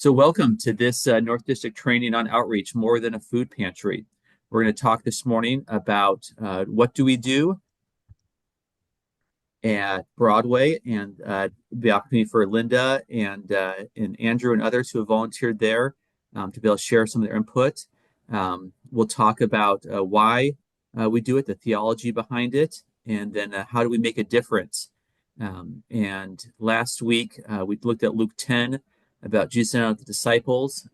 So welcome to this North District training on outreach, more than a food pantry. We're going to talk this morning about what do we do at Broadway and the opportunity for Linda and Andrew and others who have volunteered there to be able to share some of their input. We'll talk about why we do it, the theology behind it, and then how do we make a difference. And last week we looked at Luke 10 about Jesus sending out the disciples.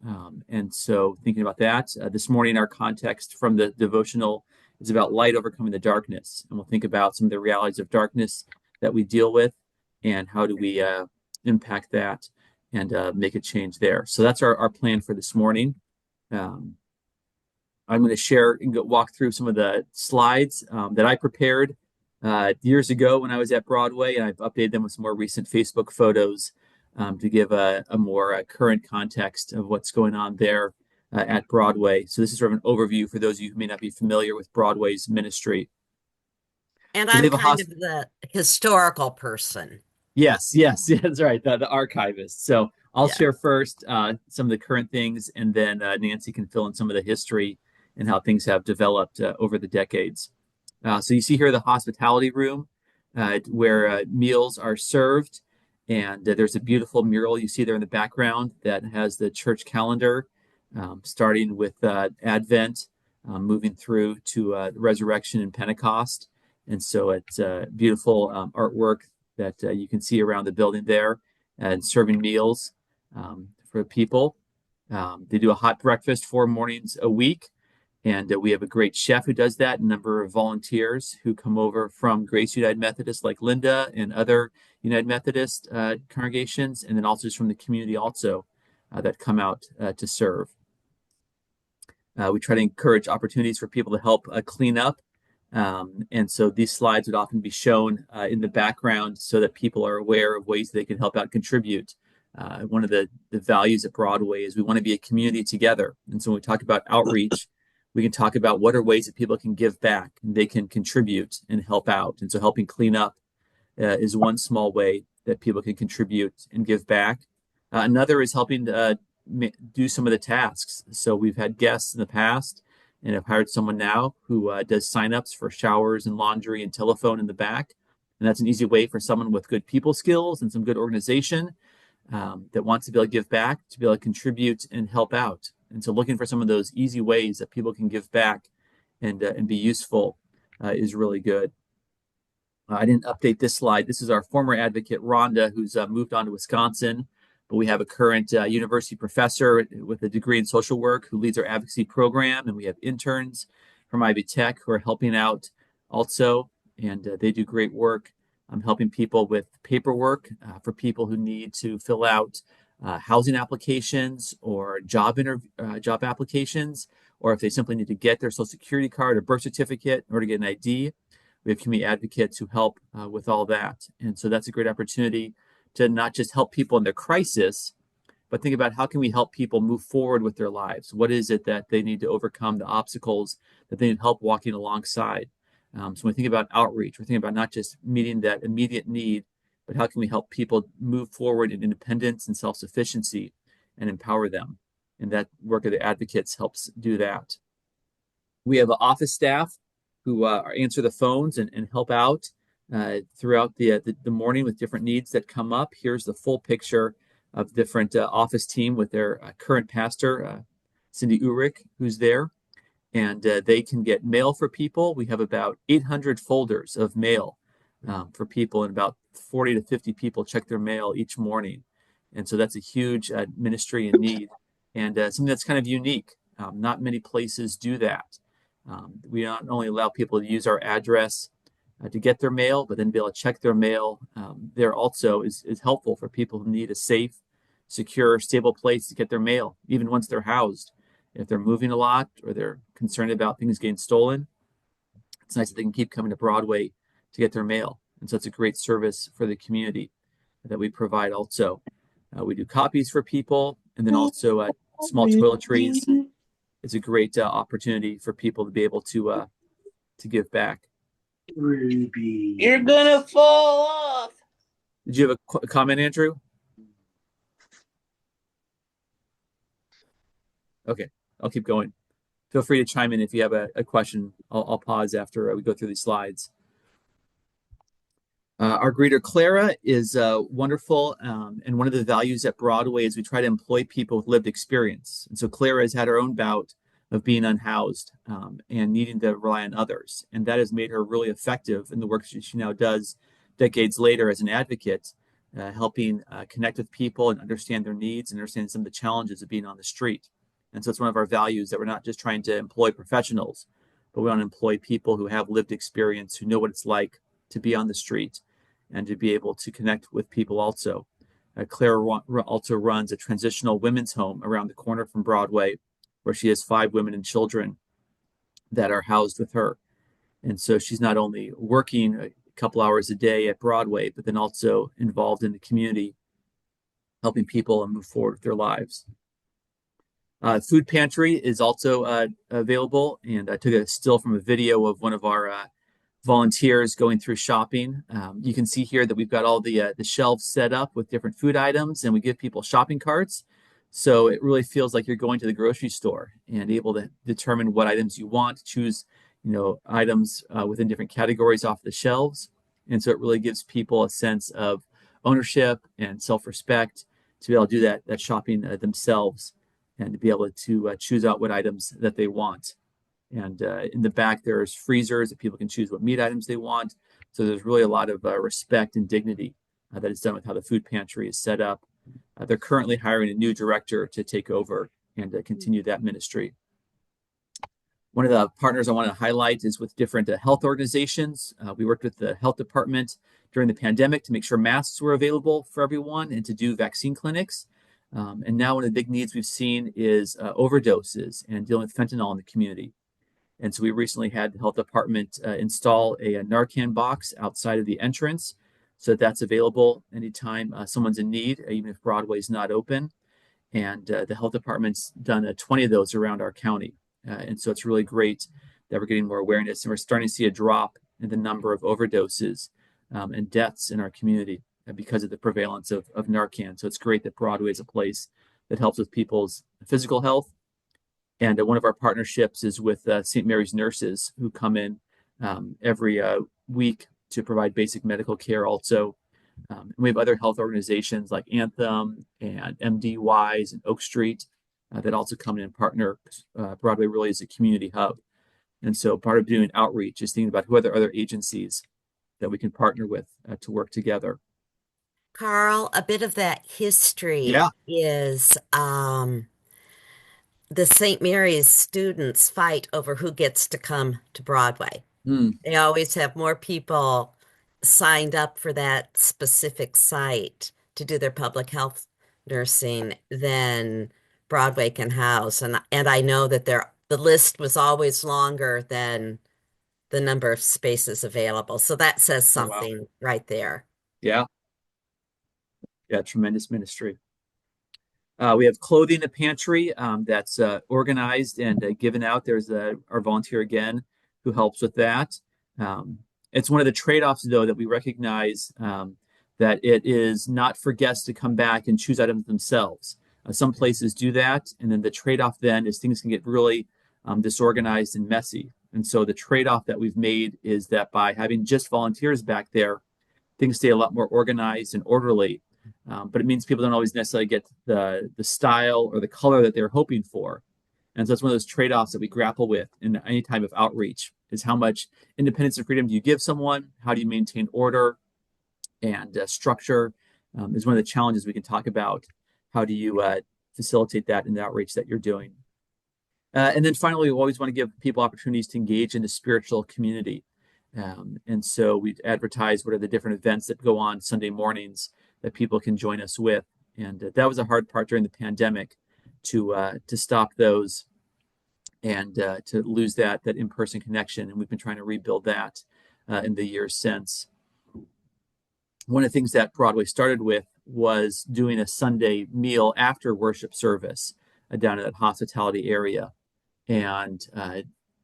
And so thinking about that, this morning our context from the devotional is about light overcoming the darkness. And we'll think about some of the realities of darkness that we deal with and how do we impact that and make a change there. So that's our plan for this morning. I'm going to share and walk through some of the slides that I prepared years ago when I was at Broadway, and I've updated them with some more recent Facebook photos to give a more current context of what's going on there at Broadway. So this is sort of an overview for those of you who may not be familiar with Broadway's ministry. And So they I'm have a kind of the historical person. Yes, that's right, the archivist. So I'll Yeah. share first some of the current things, and then Nancy can fill in some of the history and how things have developed over the decades. So you see here the hospitality room where meals are served. And there's a beautiful mural you see there in the background that has the church calendar, starting with Advent, moving through to Resurrection and Pentecost. And so it's beautiful artwork that you can see around the building there and serving meals for people. They do a hot breakfast 4 mornings a week. And we have a great chef who does that, a number of volunteers who come over from Grace United Methodist like Linda and other United Methodist congregations, and then also just from the community also that come out to serve. We try to encourage opportunities for people to help clean up. And so these slides would often be shown in the background so that people are aware of ways they can help out, contribute. One of the values at Broadway is we want to be a community together. And so when we talk about outreach, we can talk about what are ways that people can give back and they can contribute and help out. And so helping clean up is one small way that people can contribute and give back. Another is helping do some of the tasks. So we've had guests in the past and have hired someone now who does signups for showers and laundry and telephone in the back. And that's an easy way for someone with good people skills and some good organization that wants to be able to give back, to be able to contribute and help out. And so looking for some of those easy ways that people can give back and be useful is really good. I didn't update this slide. This is our former advocate, Rhonda, who's moved on to Wisconsin. But we have a current university professor with a degree in social work who leads our advocacy program. And we have interns from Ivy Tech who are helping out also. And they do great work helping people with paperwork for people who need to fill out housing applications or job applications, or if they simply need to get their social security card or birth certificate in order to get an ID. We have community advocates who help with all that. And so that's a great opportunity to not just help people in their crisis, but think about how can we help people move forward with their lives? What is it that they need to overcome, the obstacles that they need help walking alongside? So when we think about outreach, we're thinking about not just meeting that immediate need, but how can we help people move forward in independence and self-sufficiency and empower them? And that work of the advocates helps do that. We have office staff who answer the phones and help out throughout the morning with different needs that come up. Here's the full picture of different office team with their current pastor, Cindy Ulrich, who's there. And they can get mail for people. We have about 800 folders of mail for people, and about 40 to 50 people check their mail each morning. And so that's a huge ministry and need, and something that's kind of unique. Not many places do that. We not only allow people to use our address to get their mail, but then be able to check their mail. There also is helpful for people who need a safe, secure, stable place to get their mail, even once they're housed. If they're moving a lot or they're concerned about things getting stolen, it's nice that they can keep coming to Broadway to get their mail. And so it's a great service for the community that we provide also. We do copies for people, and then also small toiletries. It's a great opportunity for people to be able to give back. Ruby. You're gonna fall off. Did you have a comment, Andrew? Okay, I'll keep going. Feel free to chime in if you have a question. I'll pause after we go through these slides. Our greeter Clara is wonderful, and one of the values at Broadway is we try to employ people with lived experience. And so Clara has had her own bout of being unhoused and needing to rely on others, and that has made her really effective in the work she now does decades later as an advocate, helping connect with people and understand their needs and understand some of the challenges of being on the street. And so it's one of our values that we're not just trying to employ professionals, but we want to employ people who have lived experience, who know what it's like to be on the street and to be able to connect with people also. Claire also runs a transitional women's home around the corner from Broadway, where she has 5 women and children that are housed with her. And so she's not only working a couple hours a day at Broadway, but then also involved in the community, helping people move forward with their lives. Food pantry is also available, and I took a still from a video of one of our volunteers going through shopping. You can see here that we've got all the shelves set up with different food items, and we give people shopping carts. So it really feels like you're going to the grocery store and able to determine what items you want, choose, items within different categories off the shelves. And so it really gives people a sense of ownership and self-respect to be able to do that shopping themselves and to be able to choose out what items that they want. And in the back, there's freezers that people can choose what meat items they want. So there's really a lot of respect and dignity that is done with how the food pantry is set up. They're currently hiring a new director to take over and continue that ministry. One of the partners I want to highlight is with different health organizations. We worked with the health department during the pandemic to make sure masks were available for everyone and to do vaccine clinics. And now one of the big needs we've seen is overdoses and dealing with fentanyl in the community. And so we recently had the health department install a Narcan box outside of the entrance so that's available anytime someone's in need, even if Broadway's not open. And the health department's done 20 of those around our county. And so it's really great that we're getting more awareness, and we're starting to see a drop in the number of overdoses and deaths in our community because of the prevalence of Narcan. So it's great that Broadway is a place that helps with people's physical health. And one of our partnerships is with St. Mary's nurses, who come in every week to provide basic medical care also. And we have other health organizations like Anthem and MDWise and Oak Street that also come in and partner. Broadway really is a community hub. And so part of doing outreach is thinking about who are the other agencies that we can partner with to work together. Carl, a bit of that history Yeah. is the St. Mary's students fight over who gets to come to Broadway. They always have more people signed up for that specific site to do their public health nursing than Broadway can house. And I know that the list was always longer than the number of spaces available. So that says something right there. Yeah. Yeah, tremendous ministry. We have clothing in the pantry that's organized and given out. There's our volunteer again who helps with that. It's one of the trade-offs, though, that we recognize that it is not for guests to come back and choose items themselves. Some places do that, and then the trade-off then is things can get really disorganized and messy. And so the trade-off that we've made is that by having just volunteers back there, things stay a lot more organized and orderly. But it means people don't always necessarily get the style or the color that they're hoping for. And so it's one of those trade-offs that we grapple with in any type of outreach, is how much independence and freedom do you give someone? How do you maintain order and structure is one of the challenges we can talk about. How do you facilitate that in the outreach that you're doing? And then finally, we always want to give people opportunities to engage in the spiritual community. And so we advertise what are the different events that go on Sunday mornings that people can join us with. And that was a hard part during the pandemic to stop those and to lose that in-person connection. And we've been trying to rebuild that in the years since. One of the things that Broadway started with was doing a Sunday meal after worship service down in that hospitality area. And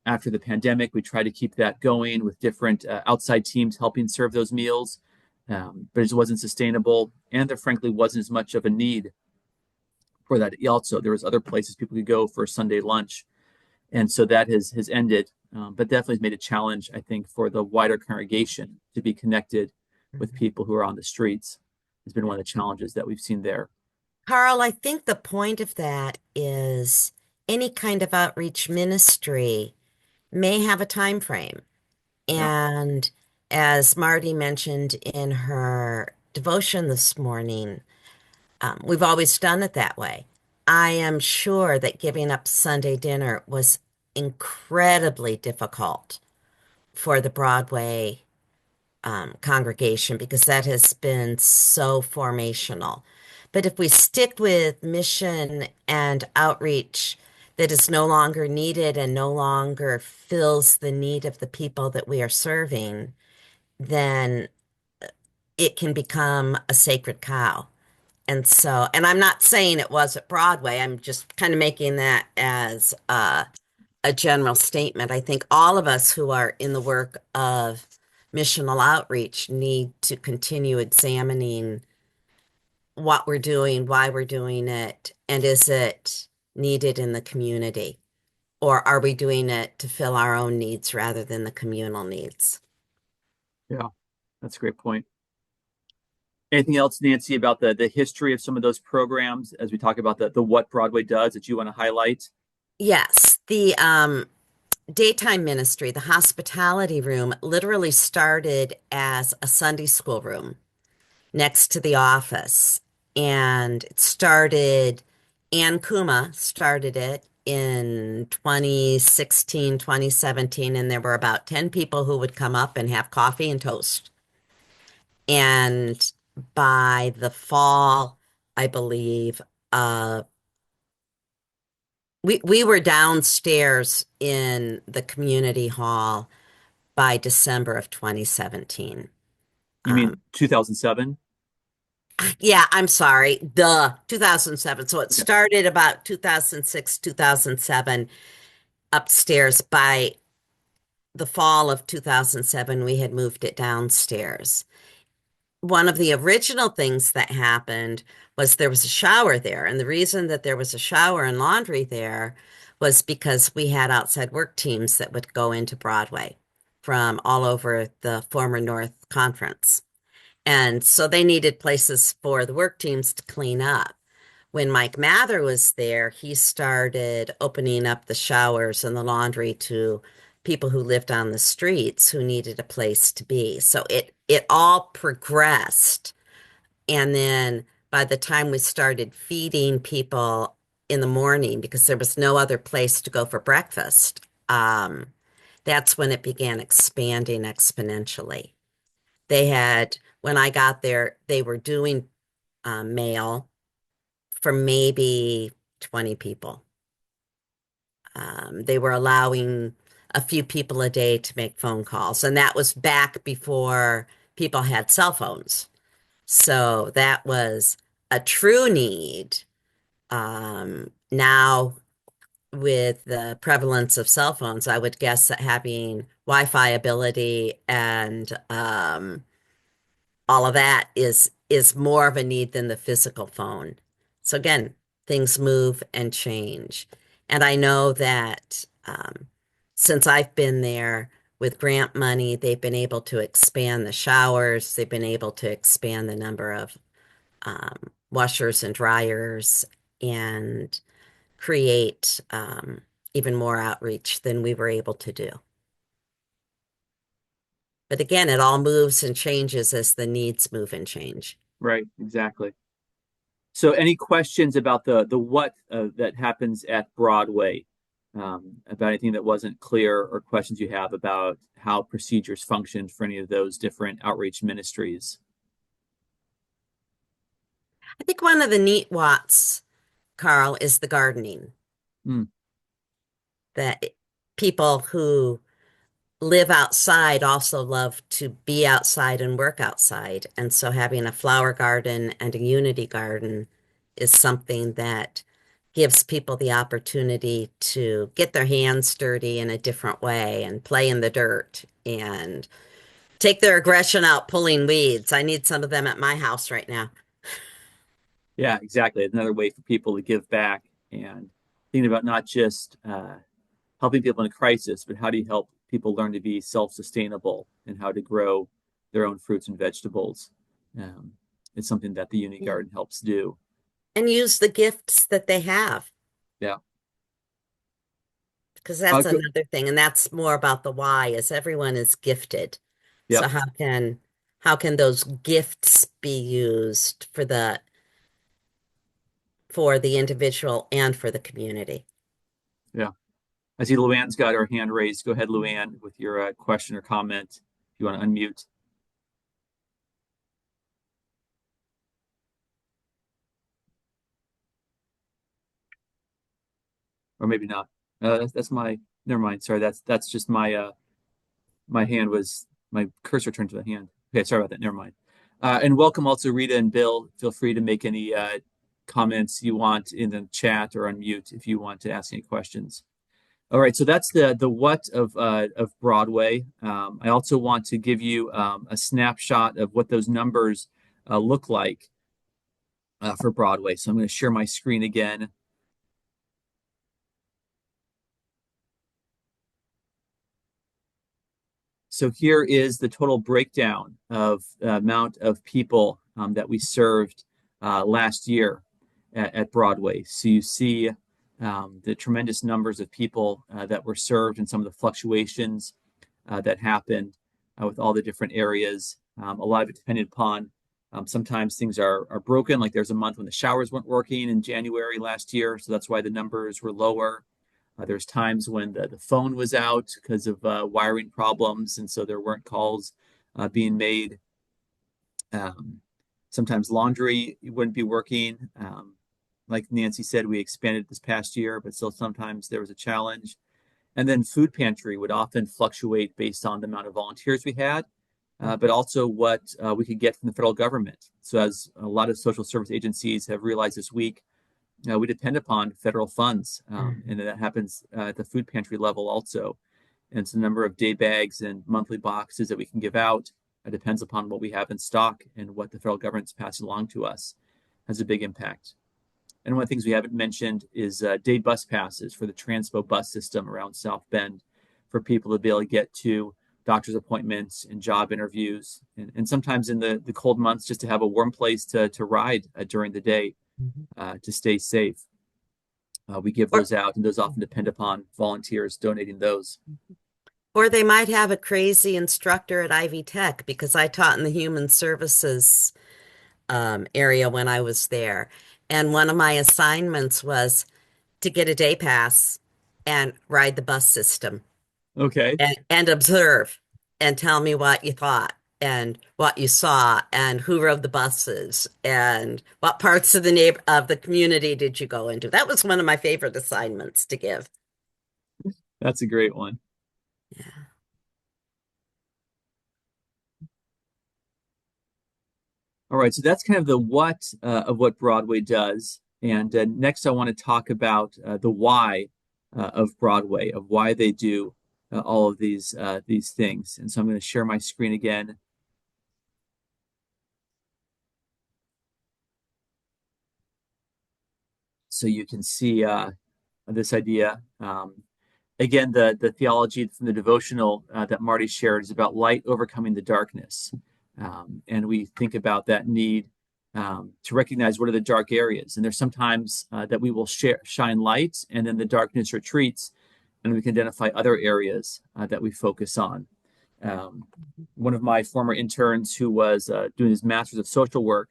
after the pandemic, we tried to keep that going with different outside teams helping serve those meals, but it just wasn't sustainable. And there frankly wasn't as much of a need for that. Also, there was other places people could go for Sunday lunch, and so that has ended. But definitely has made a challenge, I think, for the wider congregation to be connected with Mhm. people who are on the streets. Has been one of the challenges that we've seen there. Carl, I think the point of that is any kind of outreach ministry may have a time frame. Yeah. And as Marty mentioned in her devotion this morning, we've always done it that way. I am sure that giving up Sunday dinner was incredibly difficult for the Broadway congregation because that has been so formational. But if we stick with mission and outreach that is no longer needed and no longer fills the need of the people that we are serving, then it can become a sacred cow. And so, and I'm not saying it was at Broadway. I'm just kind of making that as a general statement. I think all of us who are in the work of missional outreach need to continue examining what we're doing, why we're doing it, and is it needed in the community? Or are we doing it to fill our own needs rather than the communal needs? Yeah, that's a great point. Anything else, Nancy, about the history of some of those programs as we talk about the what Broadway does that you want to highlight? Yes, the daytime ministry, the hospitality room, literally started as a Sunday school room next to the office. And it started, Ann Kuma started it in 2016, 2017, and there were about 10 people who would come up and have coffee and toast. And by the fall, I believe, uh, we were downstairs in the community hall by December of 2017. You mean 2007? Yeah, I'm sorry. The 2007. So it Okay. started about 2006, 2007 upstairs. By the fall of 2007, we had moved it downstairs. One of the original things that happened was there was a shower there. And the reason that there was a shower and laundry there was because we had outside work teams that would go into Broadway from all over the former North Conference. And so they needed places for the work teams to clean up. When Mike Mather was there, he started opening up the showers and the laundry to people who lived on the streets who needed a place to be. So it all progressed. And then by the time we started feeding people in the morning, because there was no other place to go for breakfast, that's when it began expanding exponentially. They had, when I got there, they were doing mail for maybe 20 people. They were allowing a few people a day to make phone calls, and that was back before people had cell phones. So that was a true need. Now, with the prevalence of cell phones, I would guess that having Wi-Fi ability and all of that is more of a need than the physical phone. So again, things move and change. And I know that since I've been there with grant money, they've been able to expand the showers. They've been able to expand the number of washers and dryers and create even more outreach than we were able to do. But again, it all moves and changes as the needs move and change. Right, exactly. So, any questions about the what that happens at Broadway? About anything that wasn't clear, or questions you have about how procedures function for any of those different outreach ministries? I think one of the neat what's, Carl, is the gardening. Mm, That people who live outside also love to be outside and work outside. And so having a flower garden and a unity garden is something that gives people the opportunity to get their hands dirty in a different way and play in the dirt and take their aggression out pulling weeds. I need some of them at my house right now. Yeah, exactly. Another way for people to give back and thinking about not just helping people in a crisis, but how do you help people learn to be self-sustainable and how to grow their own fruits and vegetables. Um, it's something that the Uni Yeah. Garden helps do. And use the gifts that they have, Yeah. because that's Go, another thing. And that's more about the why, is everyone is gifted. So yep. how can those gifts be used for the individual and for the community? Yeah. I see Luann's got her hand raised. Go ahead, Luann, with your question or comment if you want to unmute, or maybe not. That's my. Never mind. Sorry, that's just my my hand was my cursor turned to the hand. Okay, sorry about that. Never mind. And welcome also Rita and Bill. Feel free to make any comments you want in the chat or unmute if you want to ask any questions. All right, so that's the what of Broadway. I also want to give you a snapshot of what those numbers look like for Broadway. So I'm going to share my screen again. So here is the total breakdown of the amount of people that we served last year at Broadway. So you see the tremendous numbers of people that were served and some of the fluctuations that happened with all the different areas. A lot of it depended upon sometimes things are broken, like there's a month when the showers weren't working in January last year, so that's why the numbers were lower. There's times when the phone was out because of wiring problems, and so there weren't calls being made. Um, Sometimes laundry wouldn't be working. Like Nancy said, we expanded this past year, but still sometimes there was a challenge. And then food pantry would often fluctuate based on the amount of volunteers we had, but also what we could get from the federal government. So, as a lot of social service agencies have realized this week, we depend upon federal funds, and that happens at the food pantry level also. And it's the number of day bags and monthly boxes that we can give out. It depends upon what we have in stock and what the federal government's passing along to us has a big impact. And one of the things we haven't mentioned is day bus passes for the Transpo bus system around South Bend for people to be able to get to doctor's appointments and job interviews. And sometimes in the cold months, just to have a warm place to ride during the day to stay safe. We give Or those out, and those often depend upon volunteers donating those. or they might have a crazy instructor at Ivy Tech, because I taught in the human services area when I was there. And one of my assignments was to get a day pass and ride the bus system Okay, and observe and tell me what you thought and what you saw and who rode the buses and what parts of the community did you go into. That was one of my favorite assignments to give. that's a great one. Yeah. All right, so that's kind of the what of what Broadway does. And next, I want to talk about the why of Broadway, of why they do all of these things. And so I'm going to share my screen again. So you can see this idea. Again, the theology from the devotional that Marty shared is about light overcoming the darkness. And we think about that need to recognize what are the dark areas. And there's sometimes that we will shine light and then the darkness retreats and we can identify other areas that we focus on. One of my former interns who was doing his master's of social work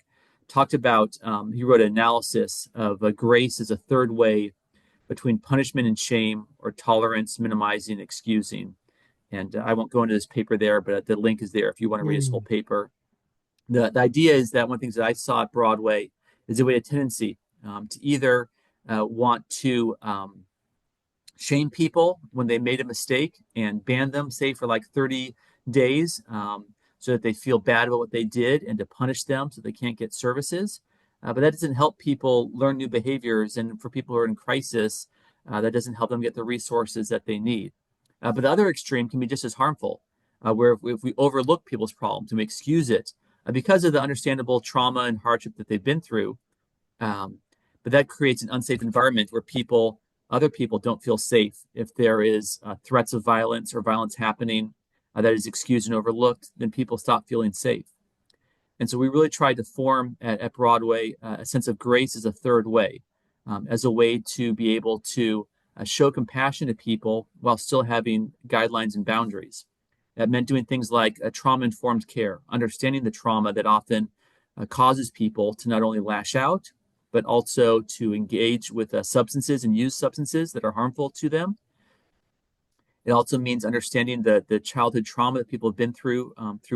talked about, he wrote an analysis of grace as a third way between punishment and shame, or tolerance, minimizing, excusing. And I won't go into this paper there, but the link is there if you want to read this whole Mm. paper. The idea is that one of the things that I saw at Broadway is that we had a tendency to either want to shame people when they made a mistake and ban them, say, for like 30 days so that they feel bad about what they did and to punish them so they can't get services. But that doesn't help people learn new behaviors. And for people who are in crisis, that doesn't help them get the resources that they need. But the other extreme can be just as harmful, where if we overlook people's problems and we excuse it because of the understandable trauma and hardship that they've been through, But that creates an unsafe environment where other people don't feel safe. If there is threats of violence or violence happening that is excused and overlooked, then people stop feeling safe. And so we really tried to form at Broadway a sense of grace as a third way, as a way to be able to show compassion to people while still having guidelines and boundaries. That meant doing things like trauma-informed care, understanding the trauma that often causes people to not only lash out, but also to engage with substances and use substances that are harmful to them. It also means understanding the childhood trauma that people have been through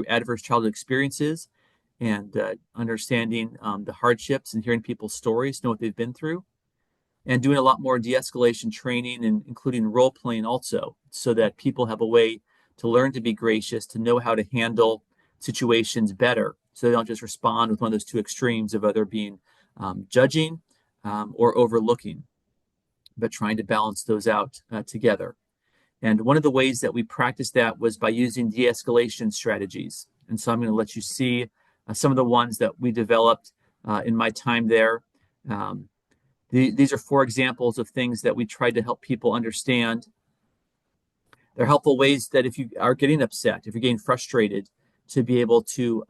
adverse childhood experiences, and understanding the hardships and hearing people's stories, know what they've been through, and doing a lot more de-escalation training, and including role playing also, so that people have a way to learn to be gracious, to know how to handle situations better, so they don't just respond with one of those two extremes of either being judging or overlooking, but trying to balance those out together. And one of the ways that we practiced that was by using de-escalation strategies. And so I'm going to let you see some of the ones that we developed in my time there. These are 4 examples of things that we tried to help people understand. They're helpful ways that if you are getting upset, if you're getting frustrated, to be able to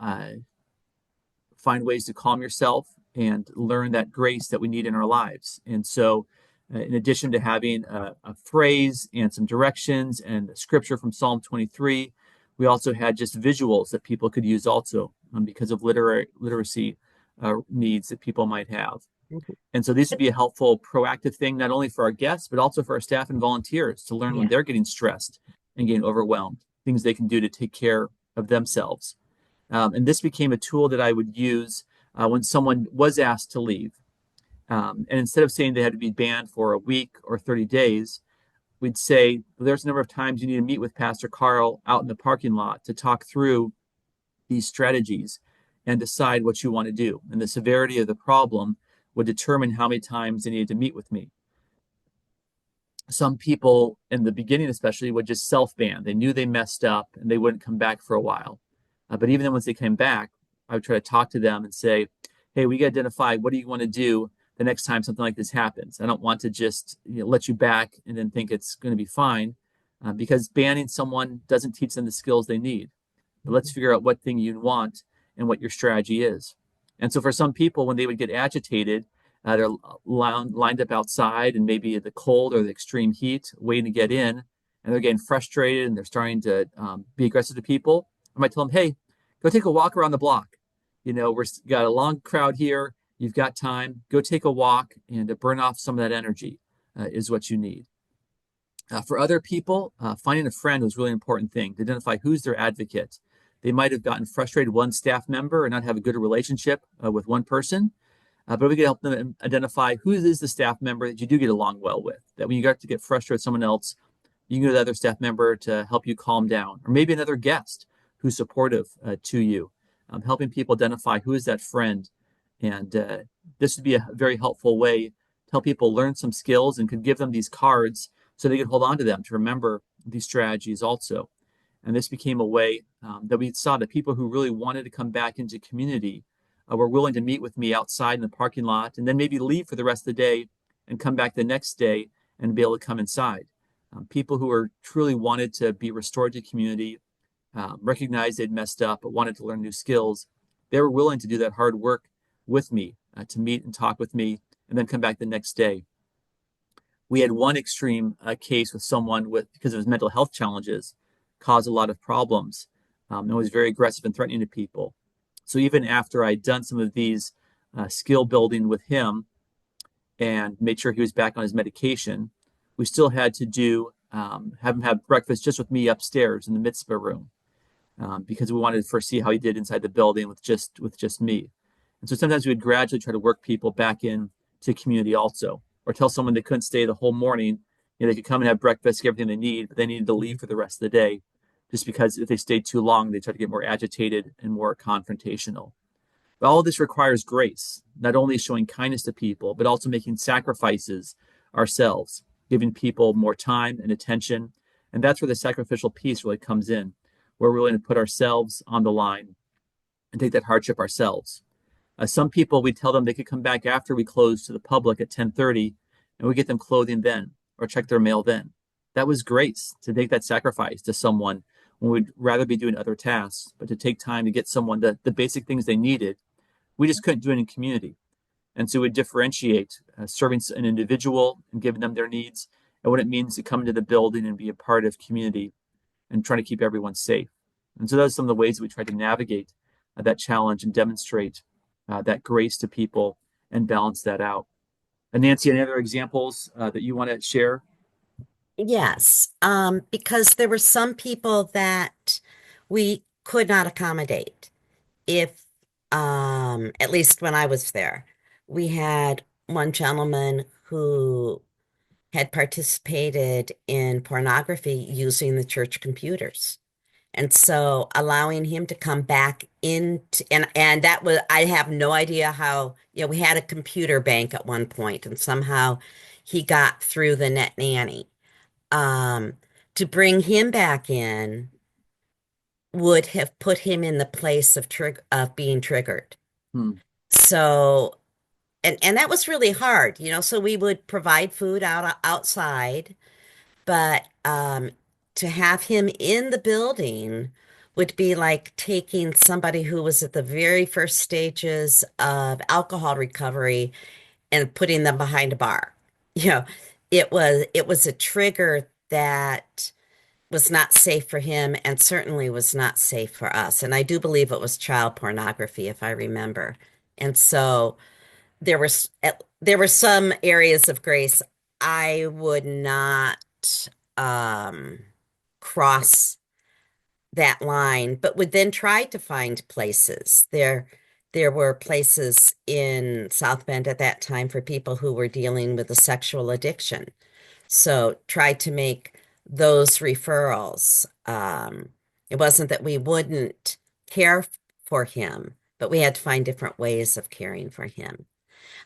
find ways to calm yourself and learn that grace that we need in our lives. And so in addition to having a phrase and some directions and scripture from Psalm 23, we also had just visuals that people could use also because of literacy needs that people might have. Mm-hmm. And so these would be a helpful proactive thing, not only for our guests, but also for our staff and volunteers to learn when they're getting stressed and getting overwhelmed, things they can do to take care of themselves. And this became a tool that I would use when someone was asked to leave. And instead of saying they had to be banned for a week or 30 days, we'd say, well, there's a number of times you need to meet with Pastor Carl out in the parking lot to talk through these strategies and decide what you want to do. And the severity of the problem would determine how many times they needed to meet with me. Some people in the beginning especially would just self-ban. They knew they messed up and they wouldn't come back for a while. But even then, once they came back, I would try to talk to them and say, hey, we got to identify what do you want to do the next time something like this happens. I don't want to just let you back and then think it's going to be fine, because banning someone doesn't teach them the skills they need. But let's figure out what thing you want and what your strategy is. And so for some people, when they would get agitated, they're lined up outside and maybe the cold or the extreme heat, waiting to get in, and they're getting frustrated and they're starting to be aggressive to people. I might tell them, hey, go take a walk around the block. We've got a long crowd here. You've got time. Go take a walk and to burn off some of that energy is what you need. For other people, finding a friend was a really important thing to identify who's their advocate. They might have gotten frustrated with one staff member and not have a good relationship with one person, but we can help them identify who is the staff member that you do get along well with, that when you got to get frustrated with someone else, you can go to the other staff member to help you calm down, or maybe another guest who's supportive to you, helping people identify who is that friend. And this would be a very helpful way to help people learn some skills and could give them these cards so they could hold on to them to remember these strategies also. And this became a way that we saw that people who really wanted to come back into community were willing to meet with me outside in the parking lot and then maybe leave for the rest of the day and come back the next day and be able to come inside. People who were truly wanted to be restored to community, recognized they'd messed up, but wanted to learn new skills. They were willing to do that hard work with me, to meet and talk with me, and then come back the next day. We had one extreme case with someone because of his mental health challenges, caused a lot of problems, and was very aggressive and threatening to people. So even after I'd done some of these skill building with him and made sure he was back on his medication, we still had to have him have breakfast just with me upstairs in the mitzvah room, because we wanted to first see how he did inside the building with just me. And so sometimes we would gradually try to work people back in to community also, or tell someone they couldn't stay the whole morning. They could come and have breakfast, get everything they need, but they needed to leave for the rest of the day, just because if they stayed too long, they start to get more agitated and more confrontational. But all of this requires grace, not only showing kindness to people, but also making sacrifices ourselves, giving people more time and attention. And that's where the sacrificial piece really comes in. We're willing to put ourselves on the line and take that hardship ourselves. Some people, we tell them they could come back after we close to the public at 10:30, and we get them clothing then or check their mail then. That was grace to make that sacrifice to someone when we'd rather be doing other tasks, but to take time to get someone the basic things they needed. We just couldn't do it in community. And so we differentiate serving an individual and giving them their needs and what it means to come into the building and be a part of community and trying to keep everyone safe. And so those are some of the ways that we try to navigate that challenge and demonstrate that grace to people and balance that out. And Nancy, any other examples that you want to share? Yes, because there were some people that we could not accommodate. If, at least when I was there, we had one gentleman who had participated in pornography using the church computers. And so allowing him to come back into, and that was, I have no idea how, we had a computer bank at one point and somehow he got through the net nanny. Um, to bring him back in would have put him in the place of being triggered. Hmm. So, and that was really hard. So we would provide food outside, but to have him in the building would be like taking somebody who was at the very first stages of alcohol recovery and putting them behind a bar. You know, it was a trigger that was not safe for him and certainly was not safe for us. And I do believe it was child pornography, if I remember. And so there were some areas of grace I would not um, cross that line, but would then try to find places. There were places in South Bend at that time for people who were dealing with a sexual addiction. So try to make those referrals. It wasn't that we wouldn't care for him, but we had to find different ways of caring for him.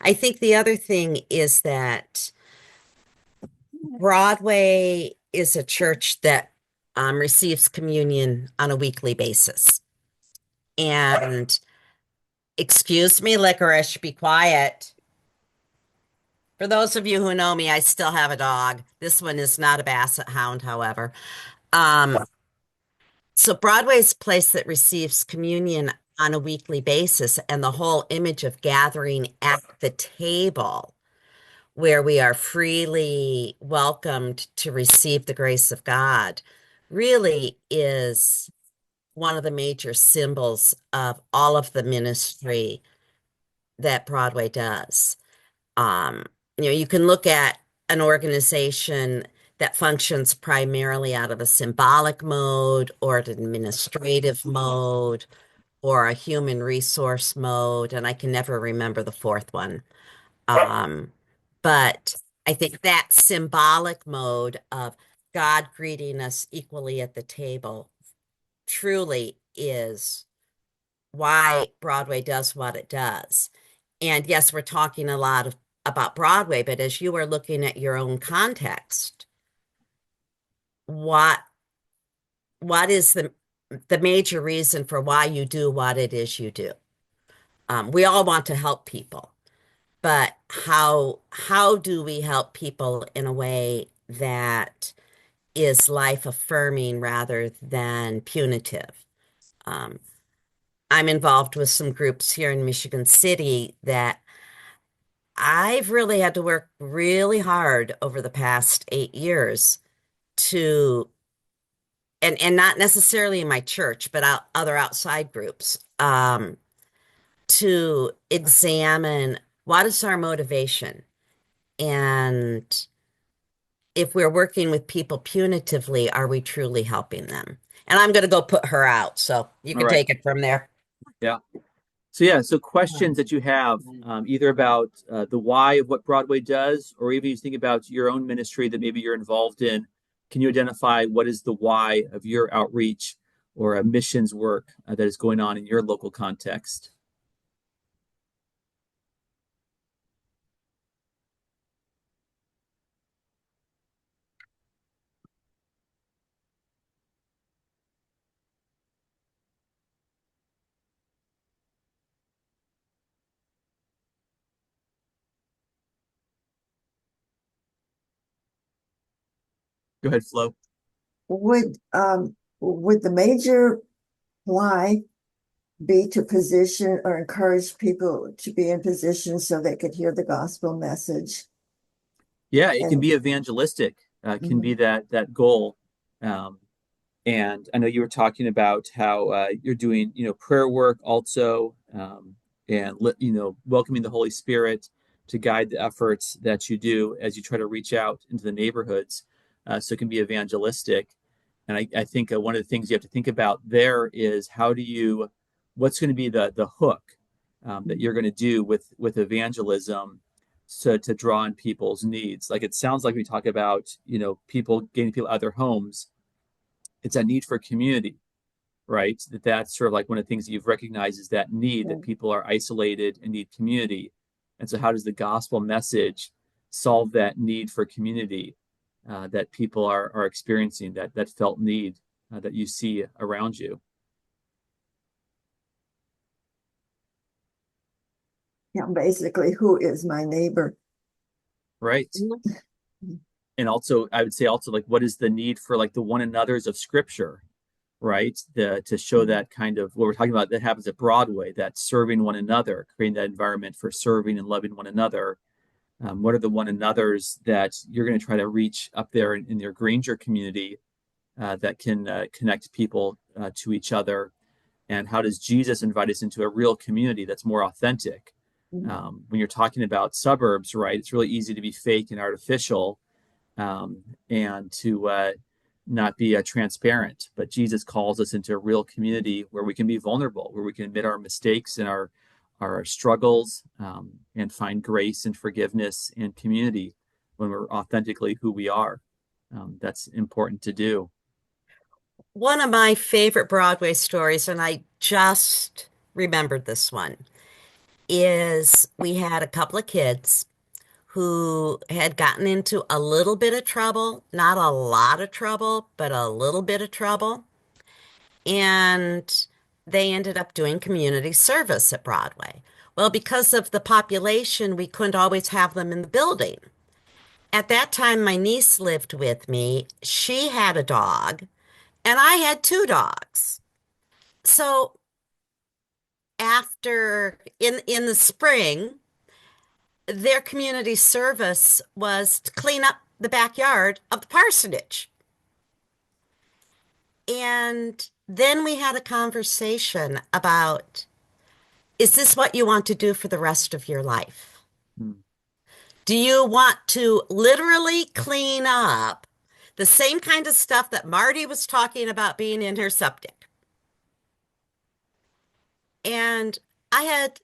I think the other thing is that Broadway is a church that receives communion on a weekly basis. And excuse me, licorice, be quiet. For those of you who know me, I still have a dog. This one is not a basset hound, however. Um, so Broadway is a place that receives communion on a weekly basis, and the whole image of gathering at the table where we are freely welcomed to receive the grace of God really is one of the major symbols of all of the ministry that Broadway does. Um, you can look at an organization that functions primarily out of a symbolic mode or an administrative mode or a human resource mode, and I can never remember the fourth one. Um, but I think that symbolic mode of God greeting us equally at the table truly is why Broadway does what it does. And yes, we're talking a lot about Broadway, but as you are looking at your own context, what what is the major reason for why you do what it is you do? We all want to help people, but how do we help people in a way that is life affirming rather than punitive? Um, I'm involved with some groups here in Michigan City that I've really had to work really hard over the past 8 years to, and not necessarily in my church, but other outside groups, to examine what is our motivation and if we're working with people punitively, are we truly helping them? And I'm going to go put her out, so you All can right. take it from there. Yeah. So questions that you have, either about the why of what Broadway does, or even you think about your own ministry that maybe you're involved in. Can you identify what is the why of your outreach or missions work that is going on in your local context? Go ahead, Flo. Would the major why be to position or encourage people to be in position so they could hear the gospel message? Yeah, it can And be evangelistic. Can be mhm, that goal. Um, and I know you were talking about how you're doing, prayer work also, and welcoming the Holy Spirit to guide the efforts that you do as you try to reach out into the neighborhoods. So it can be evangelistic. And I think one of the things you have to think about there is what's going to be the hook that you're going to do with evangelism, so to draw in people's needs. Like it sounds like we talk about, people getting people out of their homes. It's a need for community, right? That's sort of like one of the things that you've recognized is that need, that people are isolated and need community. And so how does the gospel message solve that need for community that people are experiencing, that felt need that you see around you? yeah, basically, who is my neighbor? Right. And also, I would say also, like, what is the need for like the one another's of scripture, right? To show that kind of what we're talking about that happens at Broadway, that serving one another, creating that environment for serving and loving one another. What are the one another's that you're going to try to reach up there in your Granger community that can connect people to each other? And how does Jesus invite us into a real community that's more authentic? When you're talking about suburbs, right, it's really easy to be fake and artificial, and to not be transparent. But Jesus calls us into a real community where we can be vulnerable, where we can admit our mistakes and our struggles, and find grace and forgiveness and community when we're authentically who we are. That's important to do. One of my favorite Broadway stories, and I just remembered this one, is we had a couple of kids who had gotten into a little bit of trouble, not a lot of trouble, but a little bit of trouble. And they ended up doing community service at Broadway. Well, because of the population, we couldn't always have them in the building. At that time, my niece lived with me. She had a dog, and I had two dogs. So after in the spring, their community service was to clean up the backyard of the parsonage. And then we had a conversation about, is this what you want to do for the rest of your life? Hmm. Do you want to literally clean up the same kind of stuff that Marty was talking about being in her septic? And I had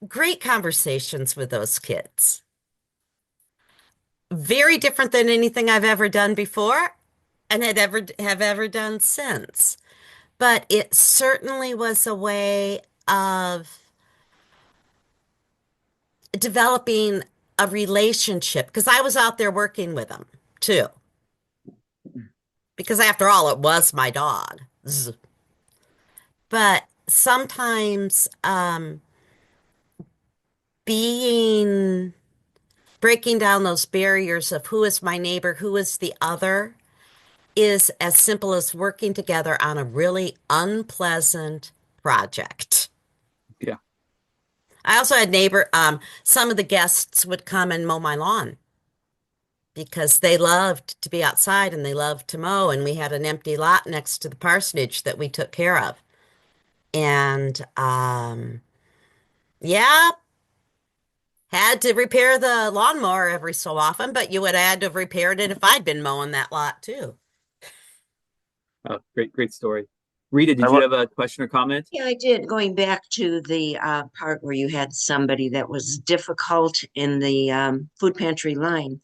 great conversations with those kids. Very different than anything I've ever done before and have ever done since. But it certainly was a way of developing a relationship because I was out there working with them too. Because after all, it was my dog. But sometimes being breaking down those barriers of who is my neighbor, who is the other, is as simple as working together on a really unpleasant project. Yeah. I also had some of the guests would come and mow my lawn because they loved to be outside and they loved to mow. And we had an empty lot next to the parsonage that we took care of. And yeah, had to repair the lawnmower every so often, but you would have had to have repaired it if I'd been mowing that lot too. Oh, great story. Rita, did you have a question or comment? Yeah, I did. Going back to the part where you had somebody that was difficult in the food pantry line.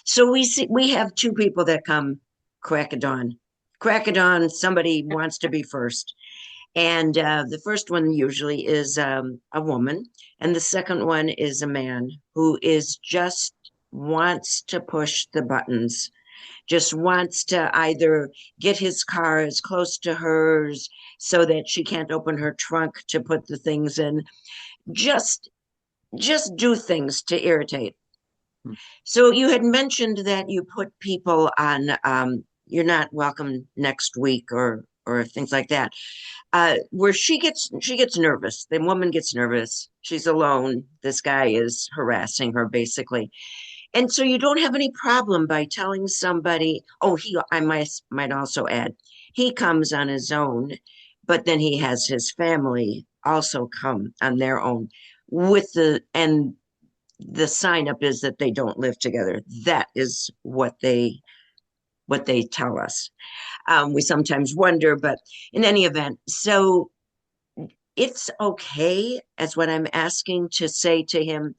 So we have two people that come crack a dawn. Crack a dawn, somebody wants to be first. And the first one usually is a woman, and the second one is a man who is just wants to push the buttons, just wants to either get his car as close to hers so that she can't open her trunk to put the things in, just just do things to irritate. So you had mentioned that you put people on, you're not welcome next week or things like that. Where she gets nervous. The woman gets nervous. She's alone. This guy is harassing her basically. And so you don't have any problem by telling somebody, oh, I might also add, he comes on his own, but then he has his family also come on their own and the sign up is that they don't live together. That is what they tell us. We sometimes wonder, but in any event, so it's okay, as what I'm asking, to say to him,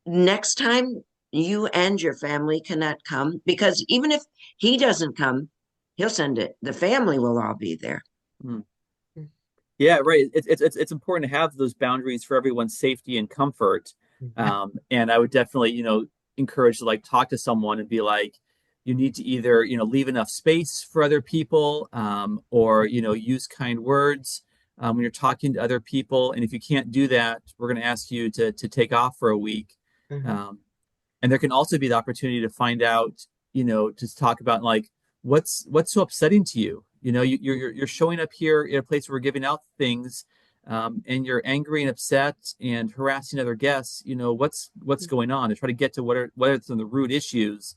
next time you and your family cannot come, because even if he doesn't come, he'll send it. The family will all be there. Mm. Yeah, right. It's important to have those boundaries for everyone's safety and comfort. And I would definitely, encourage to like talk to someone and be like, you need to either, leave enough space for other people, or, use kind words when you're talking to other people. And if you can't do that, we're going to ask you to take off for a week. Um, and there can also be the opportunity to find out, to talk about like what's so upsetting to you. You're showing up here in a place where we're giving out things, and you're angry and upset and harassing other guests. What's going on, to try to get to what are some of the root issues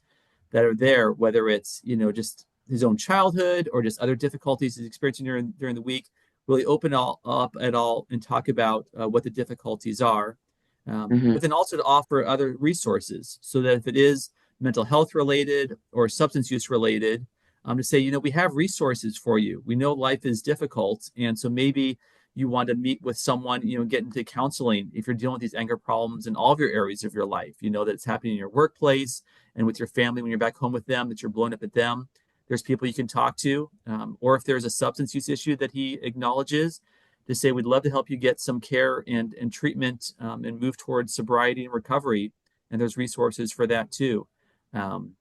that are there, whether it's just his own childhood or just other difficulties he's experiencing during the week. Really open all up at all and talk about what the difficulties are, but then also to offer other resources so that if it is mental health related or substance use related, to say, we have resources for you. We know life is difficult. And so maybe you want to meet with someone, get into counseling if you're dealing with these anger problems in all of your areas of your life, that it's happening in your workplace and with your family when you're back home with them, that you're blowing up at them. There's people you can talk to. Or if there's a substance use issue that he acknowledges, to say, we'd love to help you get some care and treatment, and move towards sobriety and recovery. And there's resources for that too.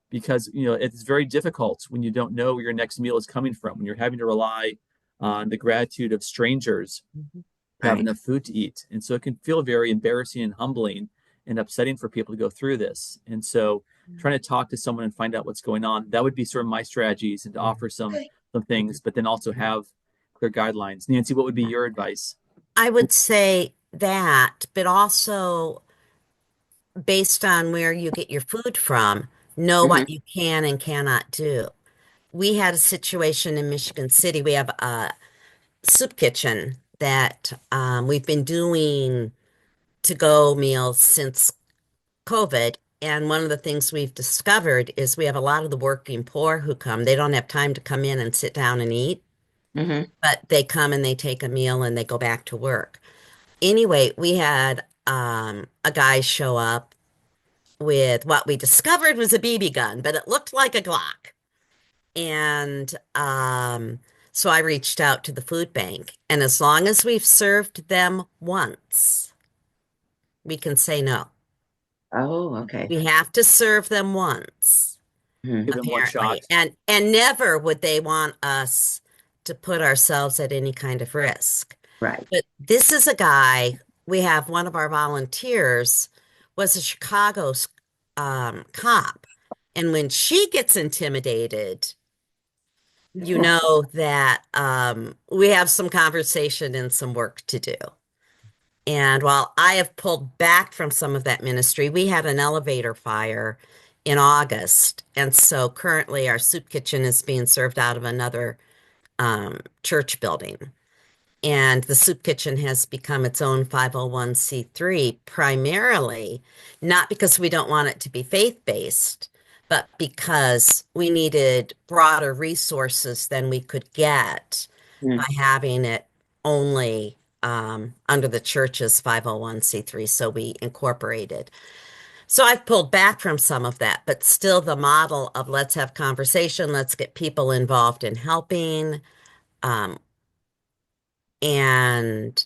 Because it's very difficult when you don't know where your next meal is coming from, when you're having to rely on the gratitude of strangers to have enough food to eat. And so it can feel very embarrassing and humbling and upsetting for people to go through this. And so trying to talk to someone and find out what's going on, that would be sort of my strategies, and to offer some things, but then also have clear guidelines. Nancy, what would be your advice? I would say that, but also based on where you get your food from, know what you can and cannot do. We had a situation in Michigan City. We have a soup kitchen that we've been doing to-go meals since COVID. And one of the things we've discovered is we have a lot of the working poor who come. They don't have time to come in and sit down and eat, but they come and they take a meal and they go back to work. Anyway, we had a guy show up with what we discovered was a BB gun, but it looked like a Glock. And so I reached out to the food bank, and as long as we've served them once, we can say no. Oh, okay. We have to serve them once, Give them one shot. apparently. And never would they want us to put ourselves at any kind of risk. Right. But this is a guy, we have one of our volunteers was a Chicago cop. And when she gets intimidated, you know that we have some conversation and some work to do. And while I have pulled back from some of that ministry, we had an elevator fire in August. And so currently our soup kitchen is being served out of another church building. And the soup kitchen has become its own 501c3, primarily not because we don't want it to be faith-based, but because we needed broader resources than we could get by having it only under the church's 501c3. So we incorporated. So I've pulled back from some of that, but still the model of let's have conversation, let's get people involved in helping, and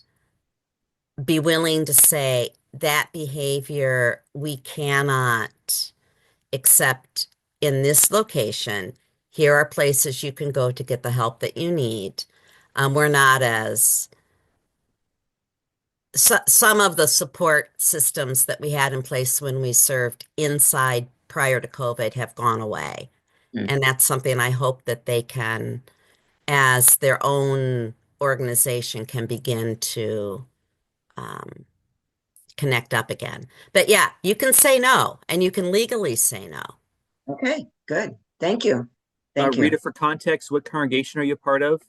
be willing to say that behavior we cannot accept in this location. Here are places you can go to get the help that you need. We're not as some of the support systems that we had in place when we served inside prior to COVID have gone away. Mm. And that's something I hope that they can, as their own organization, can begin to um, connect up again. But yeah, you can say no, and you can legally say no. Okay, good. Thank you. Thank you. Rita, for context, what congregation are you a part of?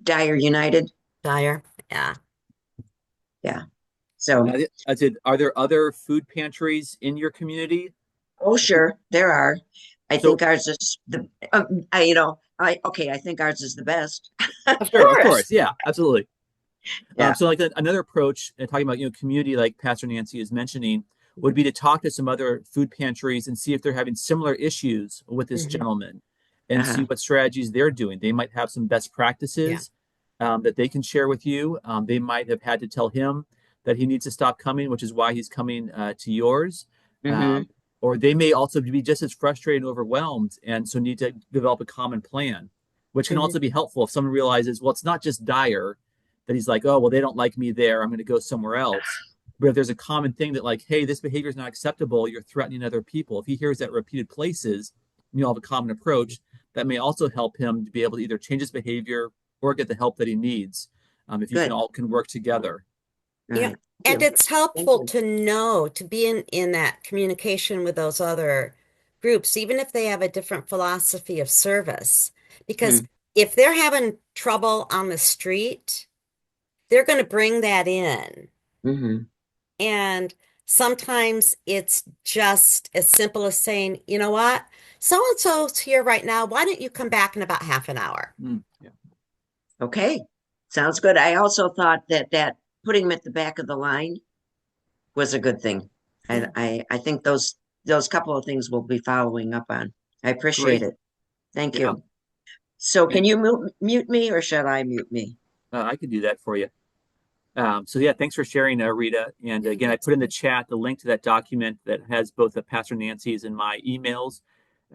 Dyer United. Dyer, yeah. Yeah. So, Are there other food pantries in your community? oh, sure, there are. I So, think ours is I think ours is the best. Of sure, of course. course, yeah, absolutely. Yeah. So like another approach, talking about community, like Pastor Nancy is mentioning, would be to talk to some other food pantries and see if they're having similar issues with this Mhm. gentleman, and see Uh-huh. what strategies they're doing. They might have some best Yeah. practices that they can share with you. They might have had to tell him that he needs to stop coming, which is why he's coming to yours. Mm-hmm. Um, or they may also be just as frustrated and overwhelmed, and so need to develop a common plan, which can Mhm. also be helpful if someone realizes, well, it's not just dire that he's like, oh, well, they don't like me there. I'm going to go somewhere else. But if there's a common thing that, like, hey, this behavior is not acceptable, you're threatening other people. If he hears that repeated places, you all have a common approach that may also help him to be able to either change his behavior or get the help that he needs. If you can Good. all can work together. All Yeah. right. And Thank you. it's Thank helpful you. to know, to be in that communication with those other groups, even if they have a different philosophy of service. Because Mm. if they're having trouble on the street, they're going to bring that in. Mm-hmm. And sometimes it's just as simple as saying, you know what? So and so's here right now. Why don't you come back in about half an hour? Yeah. Okay. Sounds good. I also thought that putting them at the back of the line was a good thing. Yeah. And I think those couple of things we'll be following up on. I appreciate Great. it. Thank Yeah. you. So can And you mute me or should I mute me? I can do that for you. So yeah, thanks for sharing, Rita. And Yeah, again, I that's put in the good. chat the link to that document that has both the Pastor Nancy's and my emails.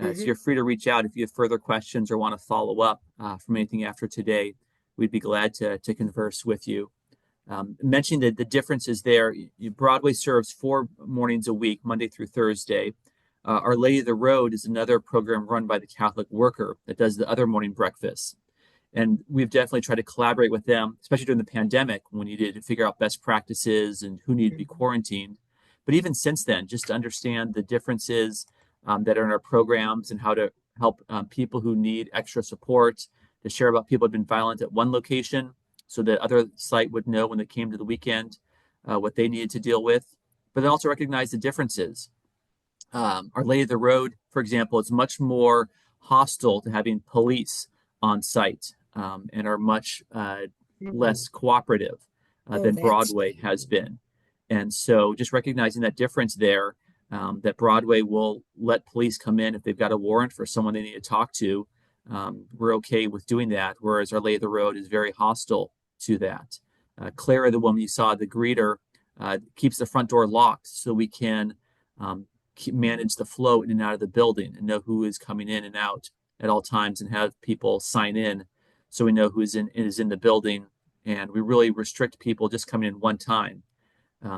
So Hmm. you're free to reach out if you have further questions or want to follow up from anything after today. We'd be glad to converse with you. Mentioning the differences there, Broadway serves 4 mornings a week, Monday through Thursday. Our Lady of the Road is another program run by the Catholic Worker that does the other morning breakfasts. And we've definitely tried to collaborate with them, especially during the pandemic when we needed to figure out best practices and who needed to be Hmm. quarantined. But even since then, just to understand the differences that are in our programs and how to help people who need extra support, to share about people who have been violent at one location so that other site would know when they came to the weekend what they needed to deal with, but then also recognize the differences. Our Lady of the Road, for example, is much more hostile to having police on site and are much Hmm. less cooperative Oh, than that's Broadway has been. And so just recognizing that difference there, that Broadway will let police come in if they've got a warrant for someone they need to talk to. We're okay with doing that, whereas Our Lady of the Road is very hostile to that. Clara, the woman you saw, the greeter, keeps the front door locked so we can um, manage the flow in and out of the building and know who is coming in and out at all times and have people sign in so we know who is in the building. And we really restrict people just coming in one time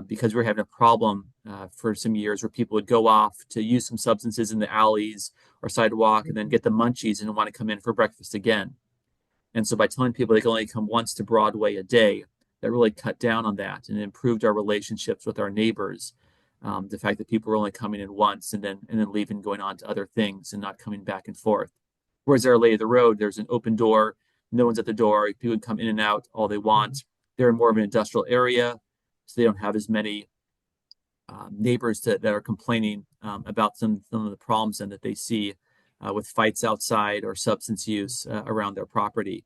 because we're having a problem for some years where people would go off to use some substances in the alleys or sidewalk and then Mhm. get the munchies and want to come in for breakfast again. And so by telling people they can only come once to Broadway a day, that really cut down on that and improved our relationships with our neighbors. The fact that people were only coming in once and then leaving, going on to other things and not coming back and forth. Whereas Our Lady of the Road, there's an open door, no one's at the door, people can come in and out all they want. They're in more of an industrial area, so they don't have as many neighbors that are complaining about some of the problems and that they see with fights outside or substance use around their property.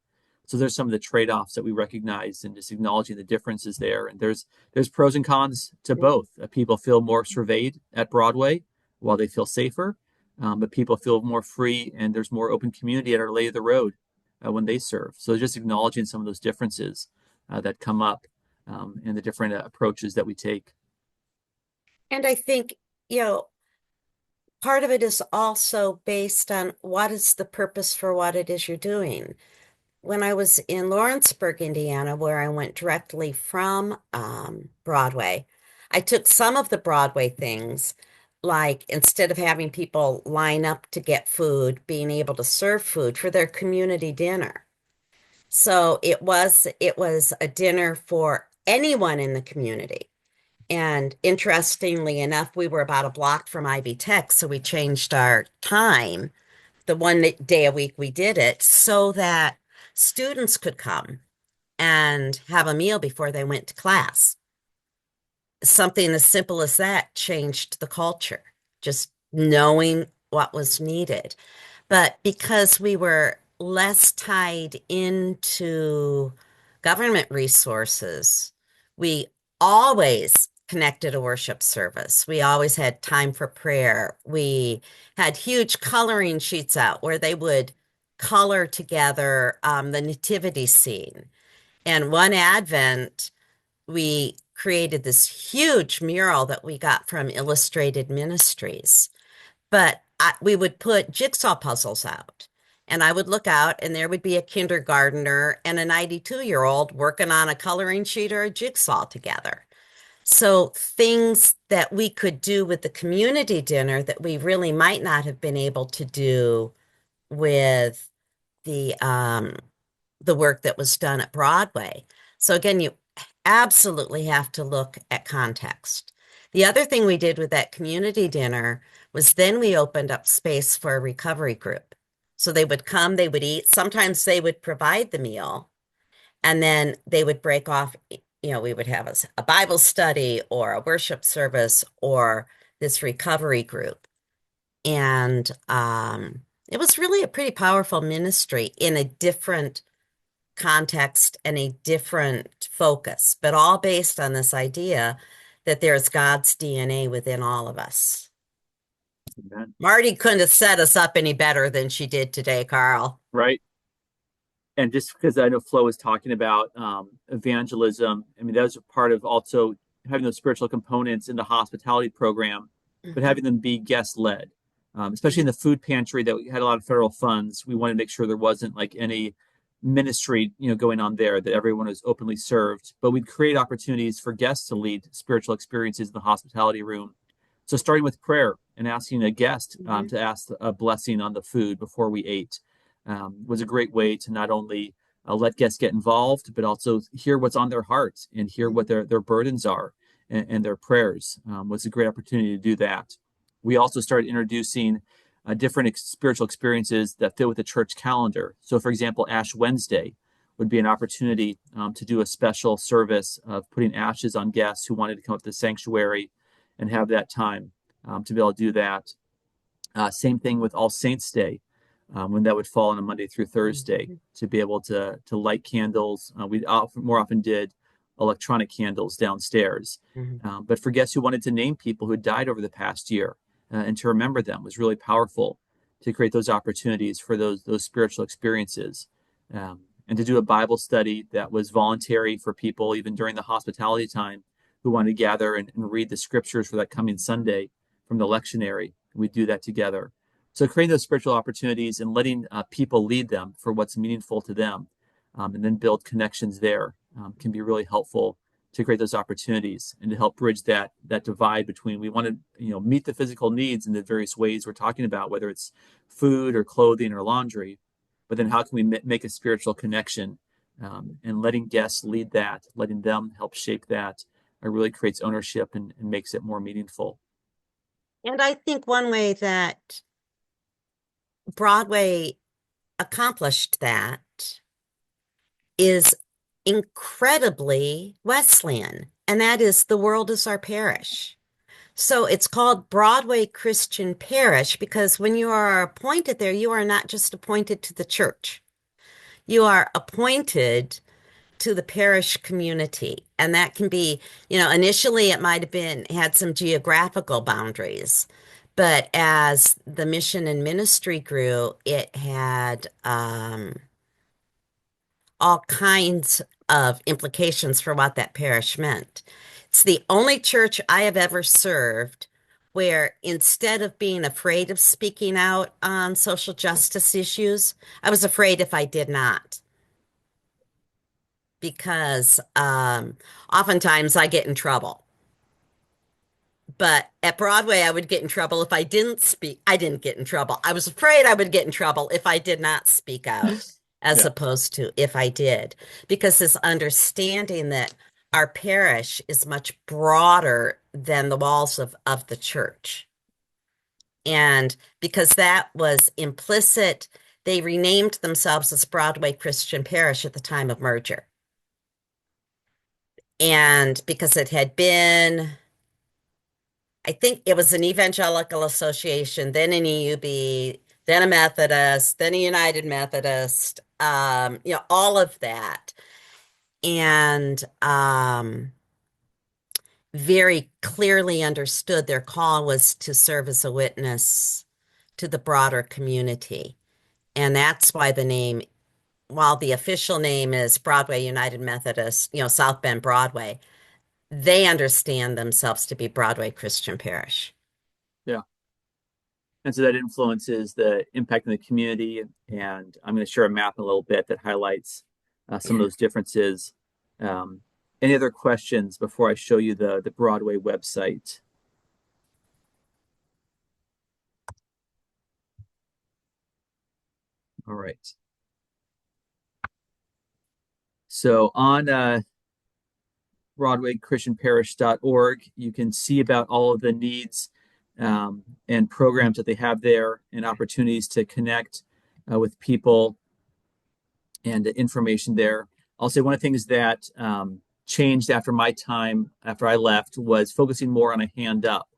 So there's some of the trade-offs that we recognize and just acknowledging the differences there. And there's pros and cons to both. People feel more surveyed at Broadway while they feel safer, but people feel more free and there's more open community at Our Lady of the Road when they serve. So just acknowledging some of those differences that come up and the different approaches that we take. And I think, you know, part of it is also based on what is the purpose for what it is you're doing. when I was in Lawrenceburg, Indiana, where I went directly from Broadway, I took some of the Broadway things, like instead of having people line up to get food, being able to serve food for their community dinner. So it was a dinner for anyone in the community. And interestingly enough, we were about a block from Ivy Tech, so we changed our time the one day a week we did it so that students could come and have a meal before they went to class. Something as simple as that changed the culture, just knowing what was needed. But because we were less tied into government resources, we always connected a worship service. We always had time for prayer. We had huge coloring sheets out where they would color together the nativity scene. And one Advent, we created this huge mural that we got from Illustrated Ministries. But we would put jigsaw puzzles out. And I would look out, and there would be a kindergartner and a 92-year-old working on a coloring sheet or a jigsaw together. So things that we could do with the community dinner that we really might not have been able to do with the work that was done at Broadway. So again, you absolutely have to look at context. The other thing we did with that community dinner was then we opened up space for a recovery group. So they would come, they would eat. Sometimes they would provide the meal, and then they would break off. We would have a Bible study or a worship service or this recovery group. And it was really a pretty powerful ministry in a different context and a different focus, but all based on this idea that there's God's DNA within all of us. Amen. Marty couldn't have set us up any better than she did today, Carl. Right. And just because I know Flo was talking about evangelism, I mean, that was a part of also having those spiritual components in the hospitality program, but having them be guest led, especially in the food pantry that we had a lot of federal funds. We wanted to make sure there wasn't like any ministry, going on there, that everyone was openly served, but we'd create opportunities for guests to lead spiritual experiences in the hospitality room. So starting with prayer and asking a guest to ask a blessing on the food before we ate was a great way to not only let guests get involved, but also hear what's on their heart and hear what their burdens are and their prayers. Was a great opportunity to do that. We also started introducing different spiritual experiences that fit with the church calendar. So, for example, Ash Wednesday would be an opportunity to do a special service of putting ashes on guests who wanted to come up to the sanctuary and have that time to be able to do that. Same thing with All Saints Day, when that would fall on a Monday through Thursday, to be able to light candles. We more often did electronic candles downstairs. But for guests who wanted to name people who had died over the past year and to remember them was really powerful, to create those opportunities for those spiritual experiences. And to do a Bible study that was voluntary for people, even during the hospitality time, who wanted to gather and read the scriptures for that coming Sunday from the lectionary. We do that together. So creating those spiritual opportunities and letting people lead them for what's meaningful to them, and then build connections there, can be really helpful to create those opportunities and to help bridge that divide between, we want to meet the physical needs in the various ways we're talking about, whether it's food or clothing or laundry, but then how can we make a spiritual connection, and letting guests lead that, letting them help shape that, really creates ownership and makes it more meaningful. And I think one way that Broadway accomplished that is incredibly Wesleyan, and that is the world is our parish. So it's called Broadway Christian Parish because when you are appointed there, you are not just appointed to the church. You are appointed to the parish community. And that can be, initially it might have had some geographical boundaries, but as the mission and ministry grew, it had all kinds of implications for what that parish meant. It's the only church I have ever served where instead of being afraid of speaking out on social justice issues, I was afraid if I did not, because oftentimes I get in trouble. But at Broadway, I would get in trouble if I didn't speak. I didn't get in trouble. I was afraid I would get in trouble if I did not speak out, as Yeah. opposed to if I did, because this understanding that our parish is much broader than the walls of the church. And because that was implicit, they renamed themselves as Broadway Christian Parish at the time of merger. And because it had been, I think it was an evangelical association, then an EUB, then a Methodist, then a United Methodist, all of that. And very clearly understood their call was to serve as a witness to the broader community. And that's why the name, while the official name is Broadway United Methodist, South Bend Broadway, they understand themselves to be Broadway Christian Parish. Yeah. And so that influences the impact in the community. And I'm going to share a map in a little bit that highlights some of those differences. Any other questions before I show you the Broadway website? All right. So on BroadwayChristianParish.org, you can see about all of the needs and programs that they have there and opportunities to connect with people and information there. I'll say one of the things that changed after my time, after I left, was focusing more on a hand up.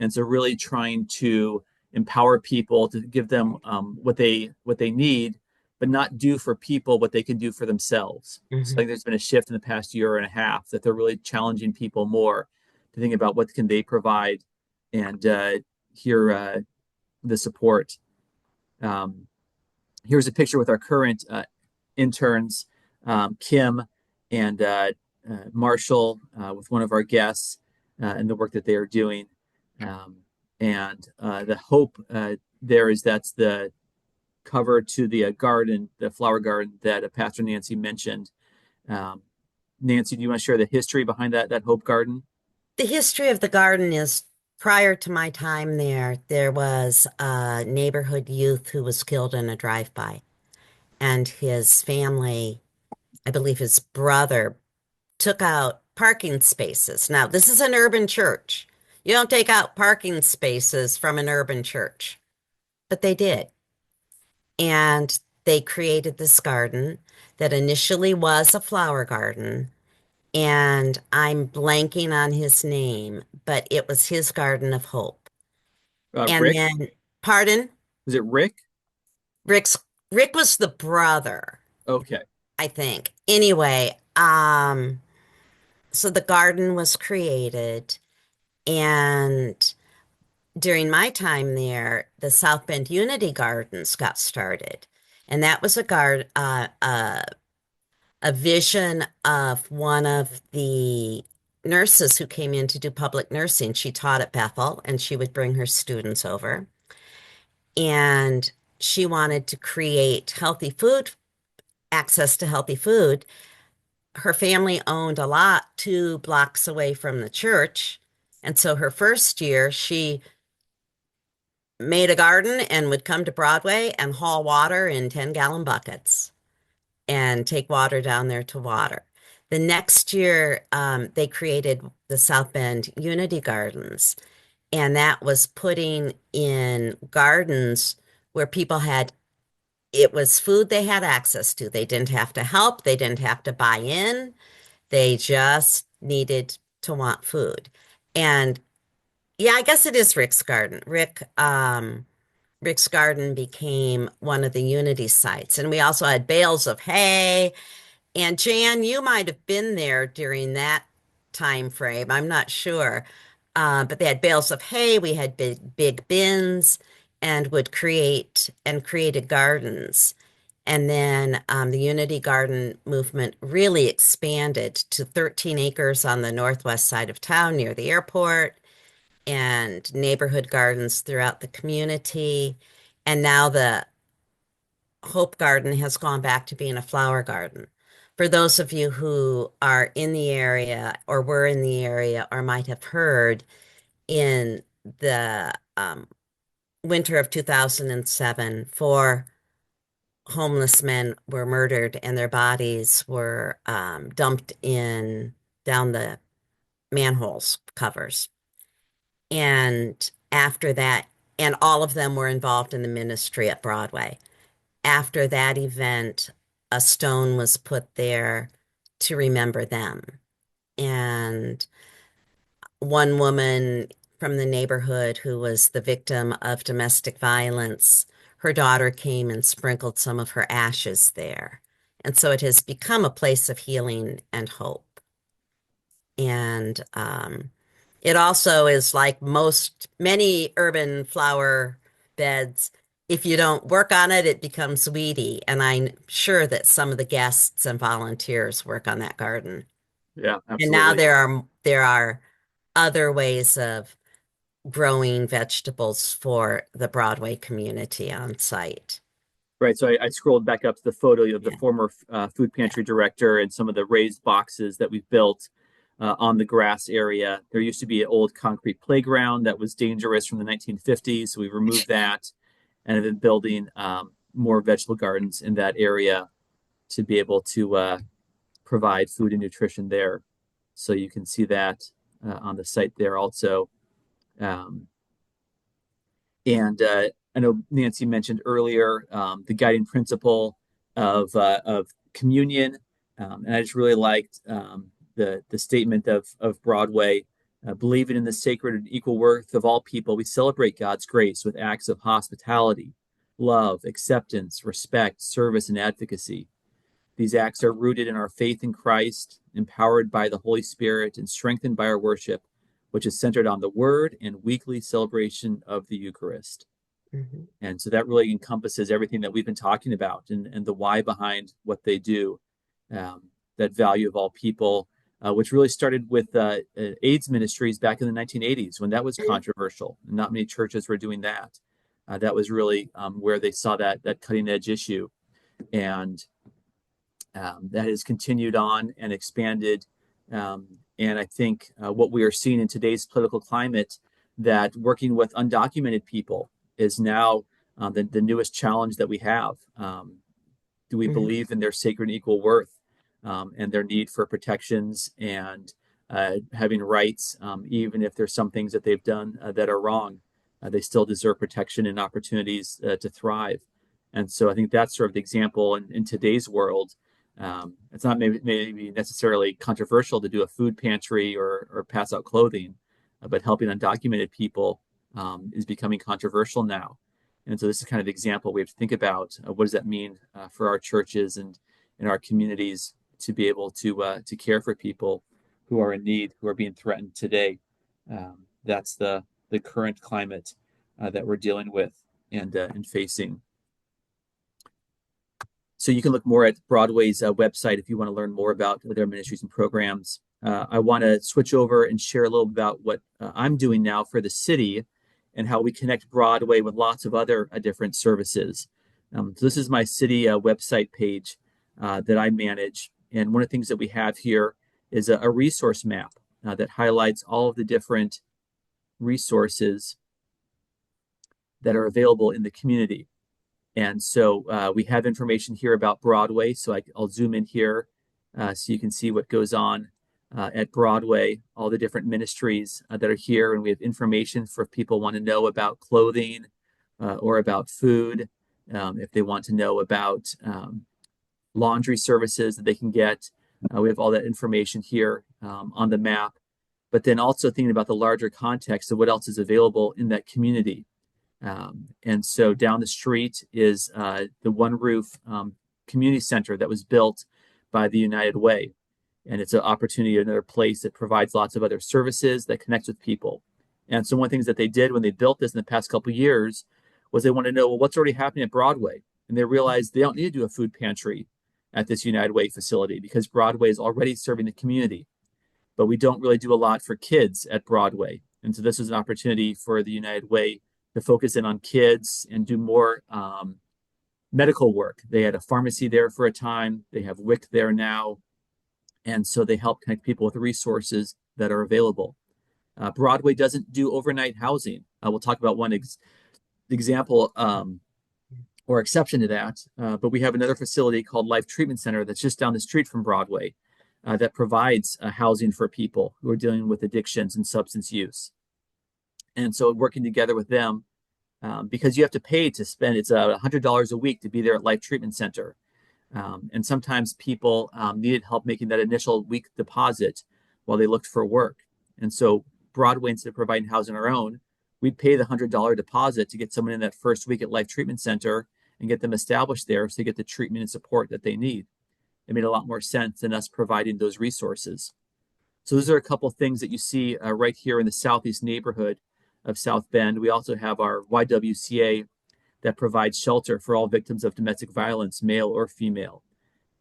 And so really trying to empower people to give them what they need, but not do for people what they can do for themselves. So I think there's been a shift in the past year and a half that they're really challenging people more to think about what can they provide and hear the support. Here's a picture with our current interns, Kim and Marshall, with one of our guests and the work that they are doing. And the hope there is that's the cover to the garden, the flower garden that Pastor Nancy mentioned. Nancy, do you want to share the history behind that Hope Garden? The history of the garden is prior to my time there was a neighborhood youth who was killed in a drive-by. And his family, I believe his brother, took out parking spaces. Now, this is an urban church. You don't take out parking spaces from an urban church, but they did. And they created this garden that initially was a flower garden. And I'm blanking on his name, but it was his garden of hope. And Rick? then, pardon? Was it Rick? Rick was the brother. Okay. I think. Anyway, so the garden was created, and during my time there, the South Bend Unity Gardens got started, and that was a vision of one of the nurses who came in to do public nursing. She taught at Bethel, and she would bring her students over, and she wanted to create healthy food, access to healthy food. Her family owned a lot 2 blocks away from the church. And so her first year, she made a garden and would come to Broadway and haul water in 10-gallon buckets and take water down there to water. The next year, they created the South Bend Unity Gardens, and that was putting in gardens where people had, it was food they had access to. They didn't have to help, they didn't have to buy in. They just needed to want food. And yeah, I guess it is Rick's garden. Rick's garden became one of the Unity sites. And we also had bales of hay. And Jan, you might have been there during that time frame. I'm not sure. But they had bales of hay. We had big bins and would created gardens. And then the Unity Garden movement really expanded to 13 acres on the northwest side of town near the airport and neighborhood gardens throughout the community. And now the Hope Garden has gone back to being a flower garden. For those of you who are in the area or were in the area or might have heard, in the winter of 2007, 4 homeless men were murdered and their bodies were dumped in down the manholes covers. And after that, and all of them were involved in the ministry at Broadway. After that event, a stone was put there to remember them. And one woman from the neighborhood who was the victim of domestic violence, her daughter came and sprinkled some of her ashes there. And so it has become a place of healing and hope. And it also is like many urban flower beds. If you don't work on it, it becomes weedy. And I'm sure that some of the guests and volunteers work on that garden. Yeah, And now absolutely. there are other ways of growing vegetables for the Broadway community on site. Right. So I scrolled back up to the photo of the Yeah. former food pantry director and some of the raised boxes that we've built on the grass area. There used to be an old concrete playground that was dangerous from the 1950s. So we removed that and have been building more vegetable gardens in that area to be able to provide food and nutrition there. So you can see that on the site there also. Um, And I know Nancy mentioned earlier the guiding principle of communion, and I just really liked the statement of Broadway, believing in the sacred and equal worth of all people. We celebrate God's grace with acts of hospitality, love, acceptance, respect, service, and advocacy. These acts are rooted in our faith in Christ, empowered by the Holy Spirit, and strengthened by our worship, which is centered on the Word and weekly celebration of the Eucharist. Mm-hmm. And so that really encompasses everything that we've been talking about and the why behind what they do, that value of all people, which really started with AIDS ministries back in the 1980s when that was controversial. Not many churches were doing that. That was really where they saw that cutting edge issue. And that has continued on and expanded. And I think what we are seeing in today's political climate, that working with undocumented people is now the newest challenge that we have. Do we believe in their sacred and equal worth and their need for protections and having rights, even if there's some things that they've done that are wrong? They still deserve protection and opportunities to thrive. And so I think that's sort of the example in today's world. It's not maybe necessarily controversial to do a food pantry or pass out clothing, but helping undocumented people is becoming controversial now. And so this is kind of the example we have to think about. What does that mean for our churches and in our communities to be able to care for people who are in need, who are being threatened today? That's the current climate that we're dealing with and facing. So you can look more at Broadway's website if you want to learn more about their ministries and programs. I want to switch over and share a little about what I'm doing now for the city and how we connect Broadway with lots of other different services. So this is my city website page that I manage. And one of the things that we have here is a resource map that highlights all of the different resources that are available in the community. And so we have information here about Broadway. So I'll zoom in here so you can see what goes on at Broadway, all the different ministries that are here. And we have information for if people want to know about clothing or about food, if they want to know about laundry services that they can get. We have all that information here on the map. But then also thinking about the larger context of what else is available in that community. And so down the street is the One Roof Community Center that was built by the United Way. And it's an opportunity, another place that provides lots of other services that connects with people. And so one of the things that they did when they built this in the past couple of years was they wanted to know, well, what's already happening at Broadway? And they realized they don't need to do a food pantry at this United Way facility because Broadway is already serving the community. But we don't really do a lot for kids at Broadway. And so this is an opportunity for the United Way to focus in on kids and do more medical work. They had a pharmacy there for a time. They have WIC there now. And so they help connect people with resources that are available. Broadway doesn't do overnight housing. We'll talk about one example or exception to that. But we have another facility called Life Treatment Center that's just down the street from Broadway that provides housing for people who are dealing with addictions and substance use. And so working together with them, because you have to pay to spend, it's $100 a week to be there at Life Treatment Center. And sometimes people needed help making that initial week deposit while they looked for work. And so Broadway, instead of providing housing on our own, we'd pay the $100 deposit to get someone in that first week at Life Treatment Center and get them established there so they get the treatment and support that they need. It made a lot more sense than us providing those resources. So those are a couple of things that you see right here in the southeast neighborhood of South Bend. We also have our YWCA that provides shelter for all victims of domestic violence, male or female.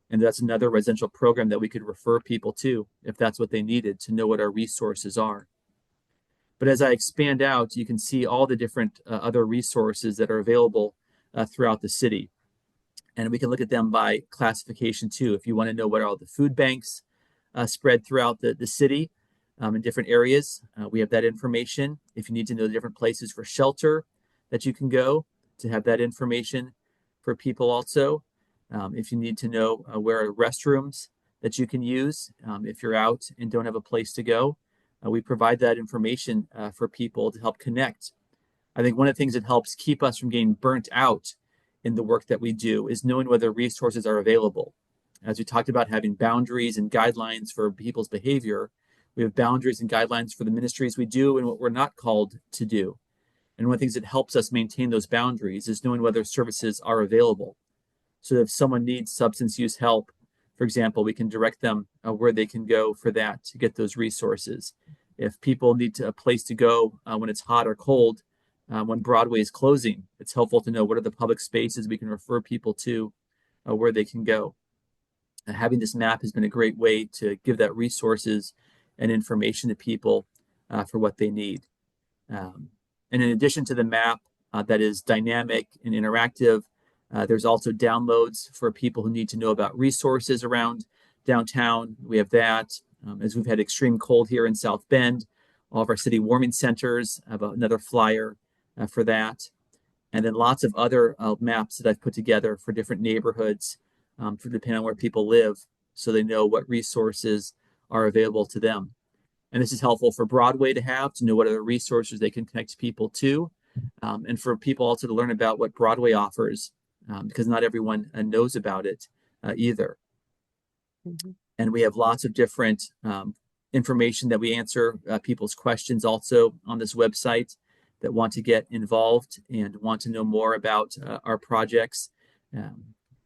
And that's another residential program that we could refer people to if that's what they needed to know what our resources are. But as I expand out, you can see all the different other resources that are available throughout the city. And we can look at them by classification too. If you want to know what are all the food banks spread throughout the city in different areas, we have that information. If you need to know the different places for shelter that you can go, to have that information for people also. If you need to know where are restrooms that you can use if you're out and don't have a place to go, we provide that information for people to help connect. I think one of the things that helps keep us from getting burnt out in the work that we do is knowing whether resources are available. As we talked about having boundaries and guidelines for people's behavior, we have boundaries and guidelines for the ministries we do and what we're not called to do. And one of the things that helps us maintain those boundaries is knowing whether services are available. So if someone needs substance use help, for example, we can direct them where they can go for that to get those resources. If people need a place to go when it's hot or cold, when Broadway is closing, it's helpful to know what are the public spaces we can refer people to where they can go. Having this map has been a great way to give that resources and information to people for what they need. And in addition to the map that is dynamic and interactive, there's also downloads for people who need to know about resources around downtown. We have that. As we've had extreme cold here in South Bend, all of our city warming centers have another flyer for that. And then lots of other maps that I've put together for different neighborhoods, for depending on where people live, so they know what resources are available to them. And this is helpful for Broadway to know what other resources they can connect people to, and for people also to learn about what Broadway offers, because not everyone knows about it either. Mm-hmm. And we have lots of different information that we answer people's questions also on this website that want to get involved and want to know more about our projects.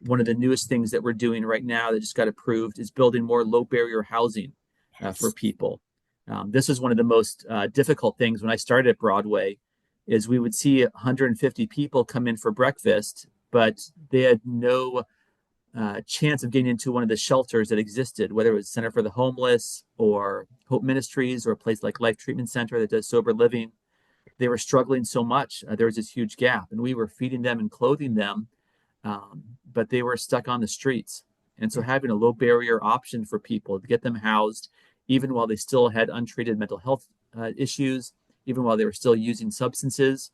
One of the newest things that we're doing right now that just got approved is building more low barrier housing for people. This is one of the most difficult things when I started at Broadway, is we would see 150 people come in for breakfast, but they had no chance of getting into one of the shelters that existed, whether it was Center for the Homeless or Hope Ministries or a place like Life Treatment Center that does sober living. They were struggling so much. There was this huge gap, and we were feeding them and clothing them, but they were stuck on the streets. And so having a low barrier option for people to get them housed, even while they still had untreated mental health issues, even while they were still using substances,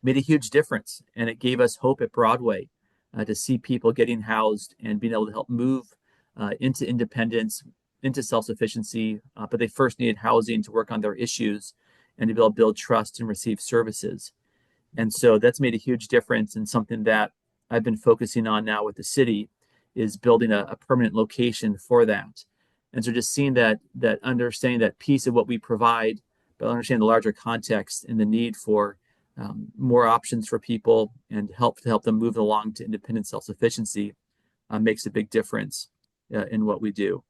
made a huge difference. And it gave us hope at Broadway to see people getting housed and being able to help move into independence, into self-sufficiency. But they first needed housing to work on their issues and to be able to build trust and receive services. And so that's made a huge difference, and something that I've been focusing on now with the city is building a permanent location for that. And so just seeing that understanding that piece of what we provide, but understanding the larger context and the need for more options for people and help them move along to independent self-sufficiency makes a big difference in what we do.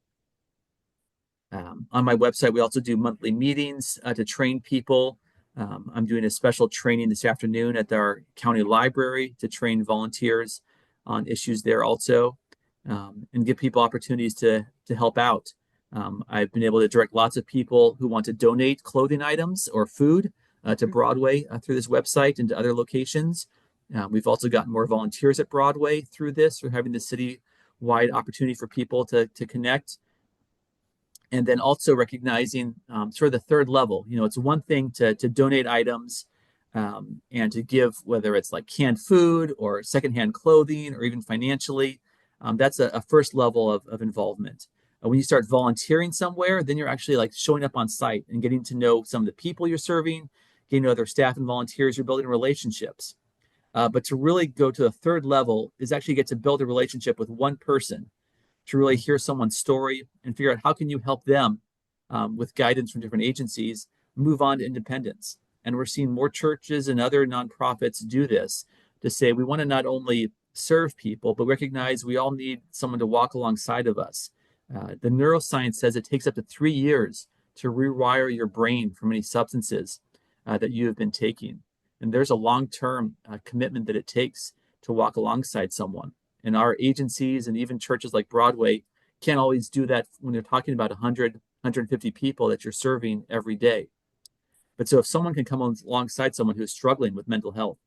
On my website, we also do monthly meetings to train people. I'm doing a special training this afternoon at our county library to train volunteers on issues there also, and give people opportunities to help out. I've been able to direct lots of people who want to donate clothing items or food to Broadway through this website and to other locations. We've also gotten more volunteers at Broadway through this. We're having the city-wide opportunity for people to connect. And then also recognizing sort of the third level. It's one thing to donate items and to give, whether it's like canned food or secondhand clothing or even financially. That's a first level of involvement. When you start volunteering somewhere, then you're actually like showing up on site and getting to know some of the people you're serving, getting to know other staff and volunteers. You're building relationships. But to really go to the third level is actually get to build a relationship with one person, to really hear someone's story and figure out how can you help them with guidance from different agencies move on to independence. And we're seeing more churches and other nonprofits do this, to say we want to not only serve people, but recognize we all need someone to walk alongside of us. The neuroscience says it takes up to 3 years to rewire your brain from any substances that you have been taking. And there's a long-term commitment that it takes to walk alongside someone. And our agencies and even churches like Broadway can't always do that when they're talking about 100, 150 people that you're serving every day. But so if someone can come alongside someone who's struggling with mental health,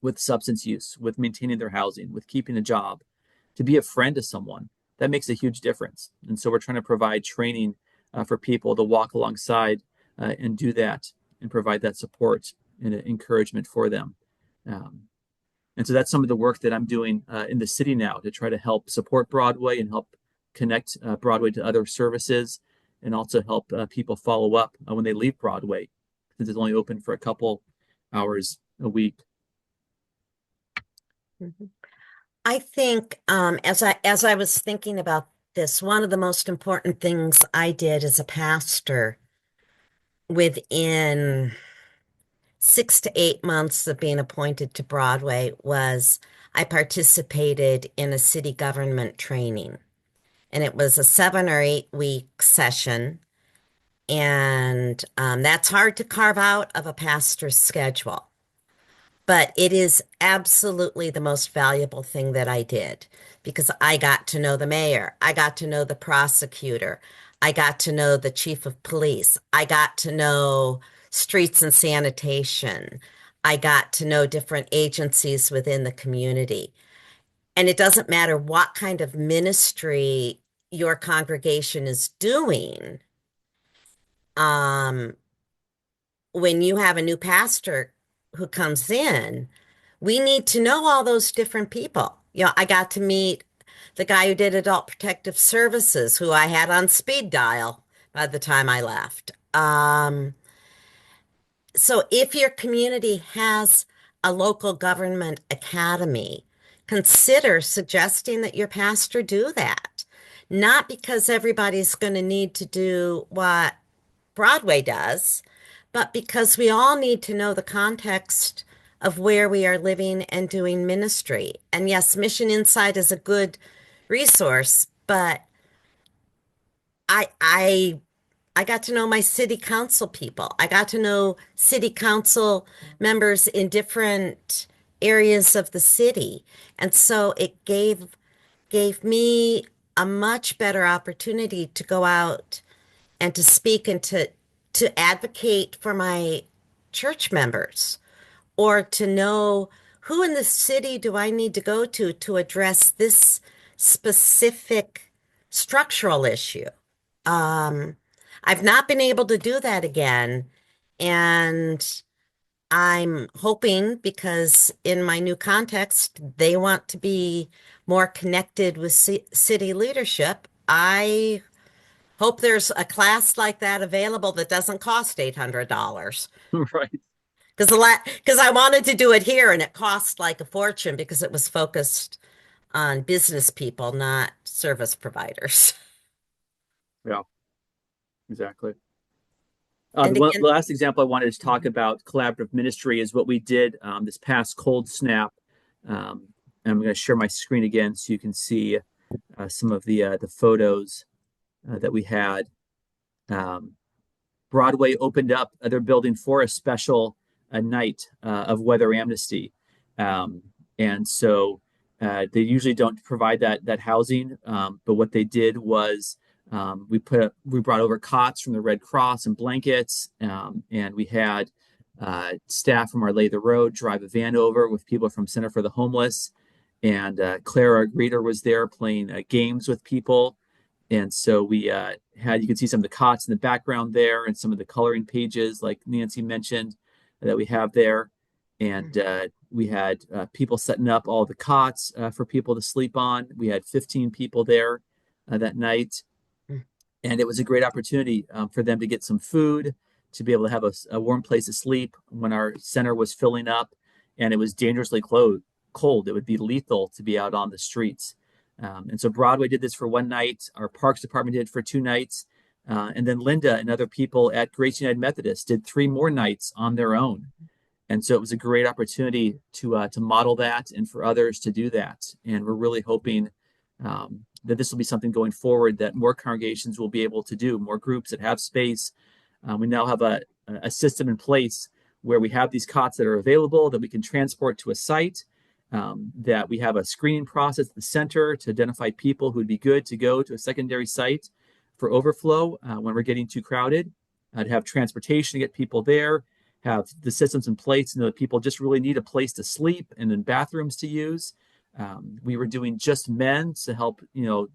with substance use, with maintaining their housing, with keeping a job, to be a friend to someone, that makes a huge difference. And so we're trying to provide training for people to walk alongside and do that and provide that support and encouragement for them. And so that's some of the work that I'm doing in the city now to try to help support Broadway and help connect Broadway to other services, and also help people follow up when they leave Broadway, since it's only open for a couple hours a week. Mm-hmm. I think as I was thinking about this, one of the most important things I did as a pastor within 6 to 8 months of being appointed to Broadway was I participated in a city government training. And it was a 7 or 8 week session. And that's hard to carve out of a pastor's schedule. But it is absolutely the most valuable thing that I did, because I got to know the mayor. I got to know the prosecutor. I got to know the chief of police. I got to know streets and sanitation. I got to know different agencies within the community. And it doesn't matter what kind of ministry your congregation is doing. When you have a new pastor who comes in, we need to know all those different people. I got to meet the guy who did adult protective services, who I had on speed dial by the time I left. So if your community has a local government academy, consider suggesting that your pastor do that. Not because everybody's going to need to do what Broadway does, but because we all need to know the context of where we are living and doing ministry. And yes, Mission Insight is a good resource, but I got to know my city council people. I got to know city council members in different areas of the city. And so it gave me a much better opportunity to go out and to speak and to advocate for my church members, or to know who in the city do I need to go to address this specific structural issue. I've not been able to do that again, and I'm hoping, because in my new context, they want to be more connected with city leadership. I hope there's a class like that available that doesn't cost $800. Right. Because I wanted to do it here, and it cost like a fortune because it was focused on business people, not service providers. Yeah, exactly. And The again, last example I wanted to talk about collaborative ministry is what we did this past cold snap. And I'm going to share my screen again so you can see some of the photos that we had. Broadway opened up their building for a special night of weather amnesty. And so they usually don't provide that housing, but what they did was we brought over cots from the Red Cross and blankets, and we had Staff from our Lay the Road drive a van over with people from Center for the Homeless. And Claire, our greeter, was there playing games with people. And so we you can see some of the cots in the background there and some of the coloring pages, like Nancy mentioned, that we have there. And we had people setting up all the cots for people to sleep on. We had 15 people there that night. And it was a great opportunity for them to get some food, to be able to have a warm place to sleep when our center was filling up and it was dangerously cold. It would be lethal to be out on the streets. And so Broadway did this for one night. Our Parks Department did it for 2 nights. And then Linda and other people at Grace United Methodist did 3 more nights on their own. And so it was a great opportunity to model that and for others to do that. And we're really hoping that this will be something going forward that more congregations will be able to do, more groups that have space. We now have a system in place where we have these cots that are available that we can transport to a site, that we have a screening process at the center to identify people who would be good to go to a secondary site for overflow when we're getting too crowded, to have transportation to get people there, have the systems in place to know that people just really need a place to sleep and then bathrooms to use. We were doing just men to help,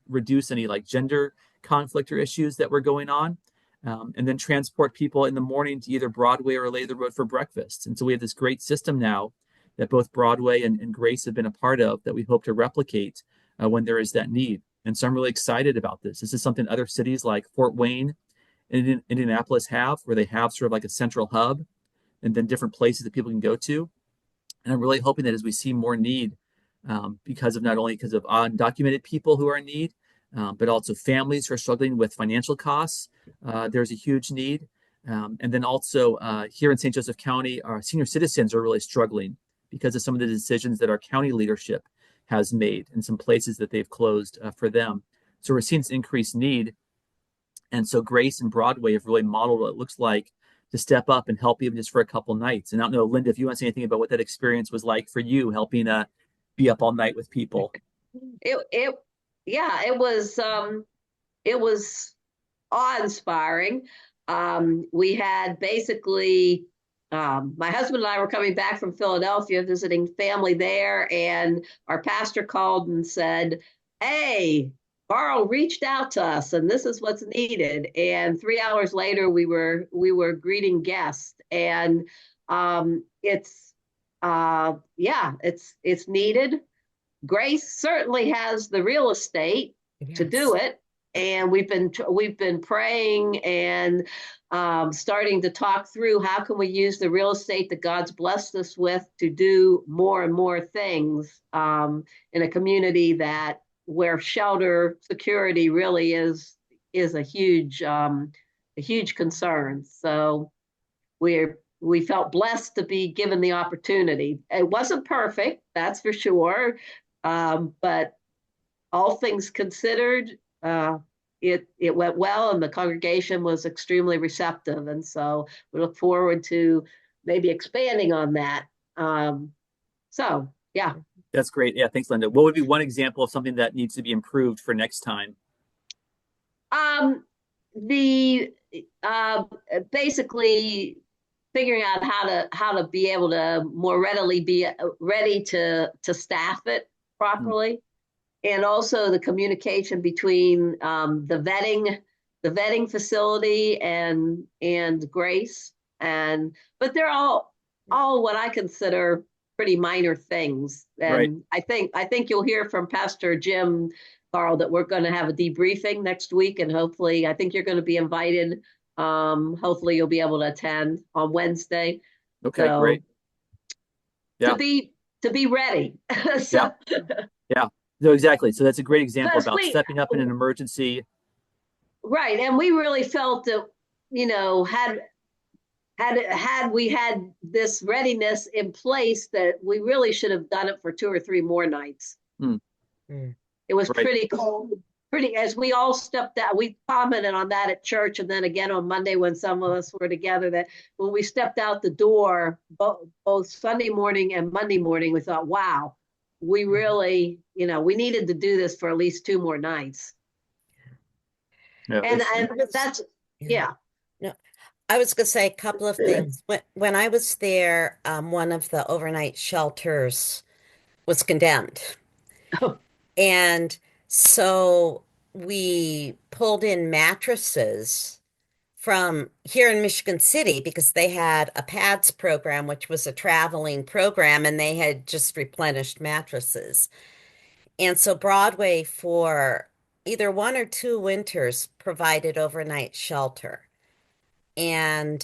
reduce any like gender conflict or issues that were going on, and then transport people in the morning to either Broadway or Lay the Road for breakfast. And so we have this great system now that both Broadway and Grace have been a part of that we hope to replicate when there is that need. And so I'm really excited about this. This is something other cities like Fort Wayne and Indianapolis have, where they have sort of like a central hub and then different places that people can go to. And I'm really hoping that as we see more need, because of undocumented people who are in need, but also families who are struggling with financial costs, there's a huge need. And then also here in St. Joseph County, our senior citizens are really struggling because of some of the decisions that our county leadership has made in some places that they've closed for them. So we're seeing this increased need. And so Grace and Broadway have really modeled what it looks like to step up and help even just for a couple nights. And I don't know, Linda, if you want to say anything about what that experience was like for you, helping be up all night with people. It was awe-inspiring. We had basically my husband and I were coming back from Philadelphia, visiting family there, and our pastor called and said, "Hey, Carl reached out to us, and this is what's needed." And 3 hours later, we were greeting guests, and it's needed. Grace certainly has the real estate to do it, and we've been praying and starting to talk through how can we use the real estate that God's blessed us with to do more and more things in a community where shelter security really is a huge concern. So we felt blessed to be given the opportunity. It wasn't perfect, that's for sure, but all things considered, it went well, and the congregation was extremely receptive. And so we look forward to maybe expanding on that. So, yeah. That's great. Yeah, thanks, Linda. What would be one example of something that needs to be improved for next time? Basically figuring out how to be able to more readily be ready to staff it properly. And also the communication between the vetting facility and Grace, but they're all what I consider pretty minor things. And right. I think you'll hear from Pastor Jim, Carl, that we're going to have a debriefing next week, and hopefully I think you're going to be invited. Hopefully you'll be able to attend on Wednesday. Okay, so, great. Yeah. To be ready. So, yeah. No, exactly. So that's a great example about stepping up in an emergency. Right. And we really felt that, had we had this readiness in place, that we really should have done it for 2 or 3 more nights. It was right. Pretty cold. As we all stepped out, we commented on that at church, and then again on Monday when some of us were together, that when we stepped out the door, both Sunday morning and Monday morning, we thought, wow, we really, we needed to do this for at least 2 more nights. Yeah, and that's, yeah. No, I was going to say a couple of things. When I was there, one of the overnight shelters was condemned. And so we pulled in mattresses from here in Michigan City because they had a PADS program, which was a traveling program, and they had just replenished mattresses. And so Broadway, for either 1 or 2 winters, provided overnight shelter. And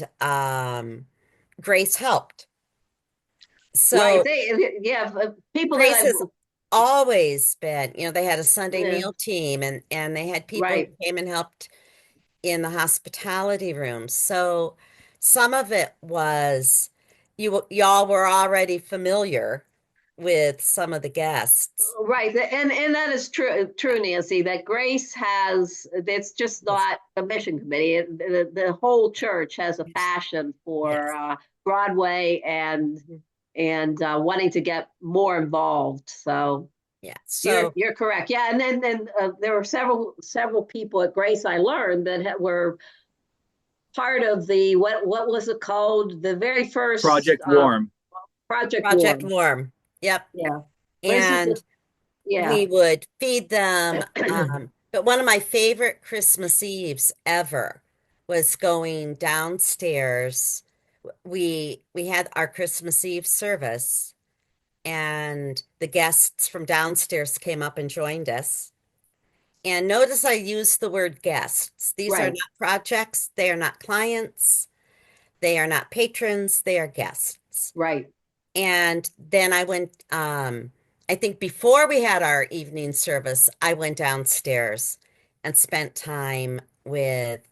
Grace helped. Right. So Yeah, people that Grace has always been, they had a Sunday yeah, meal team, and they had people who right. came and helped in the hospitality room. So some of it was y'all were already familiar with some of the guests. Right. And that is true, Nancy, that Grace has, it's just Yes. not a mission committee. The whole church has a passion for Yes. Broadway and wanting to get more involved. So Yeah. you're So you're correct. Yeah, and then there were several people at Grace I learned that were part of the what was it called? The very first Project Warm. Project Project Warm. Warm. Yep. Yeah. This is And yeah. we would feed them. But one of my favorite Christmas Eves ever was going downstairs. We had our Christmas Eve service, and the guests from downstairs came up and joined us. And notice I use the word guests. These are Right. not projects, they are not clients, they are not patrons, they are guests. Right. And then I went, I think before we had our evening service, I went downstairs and spent time with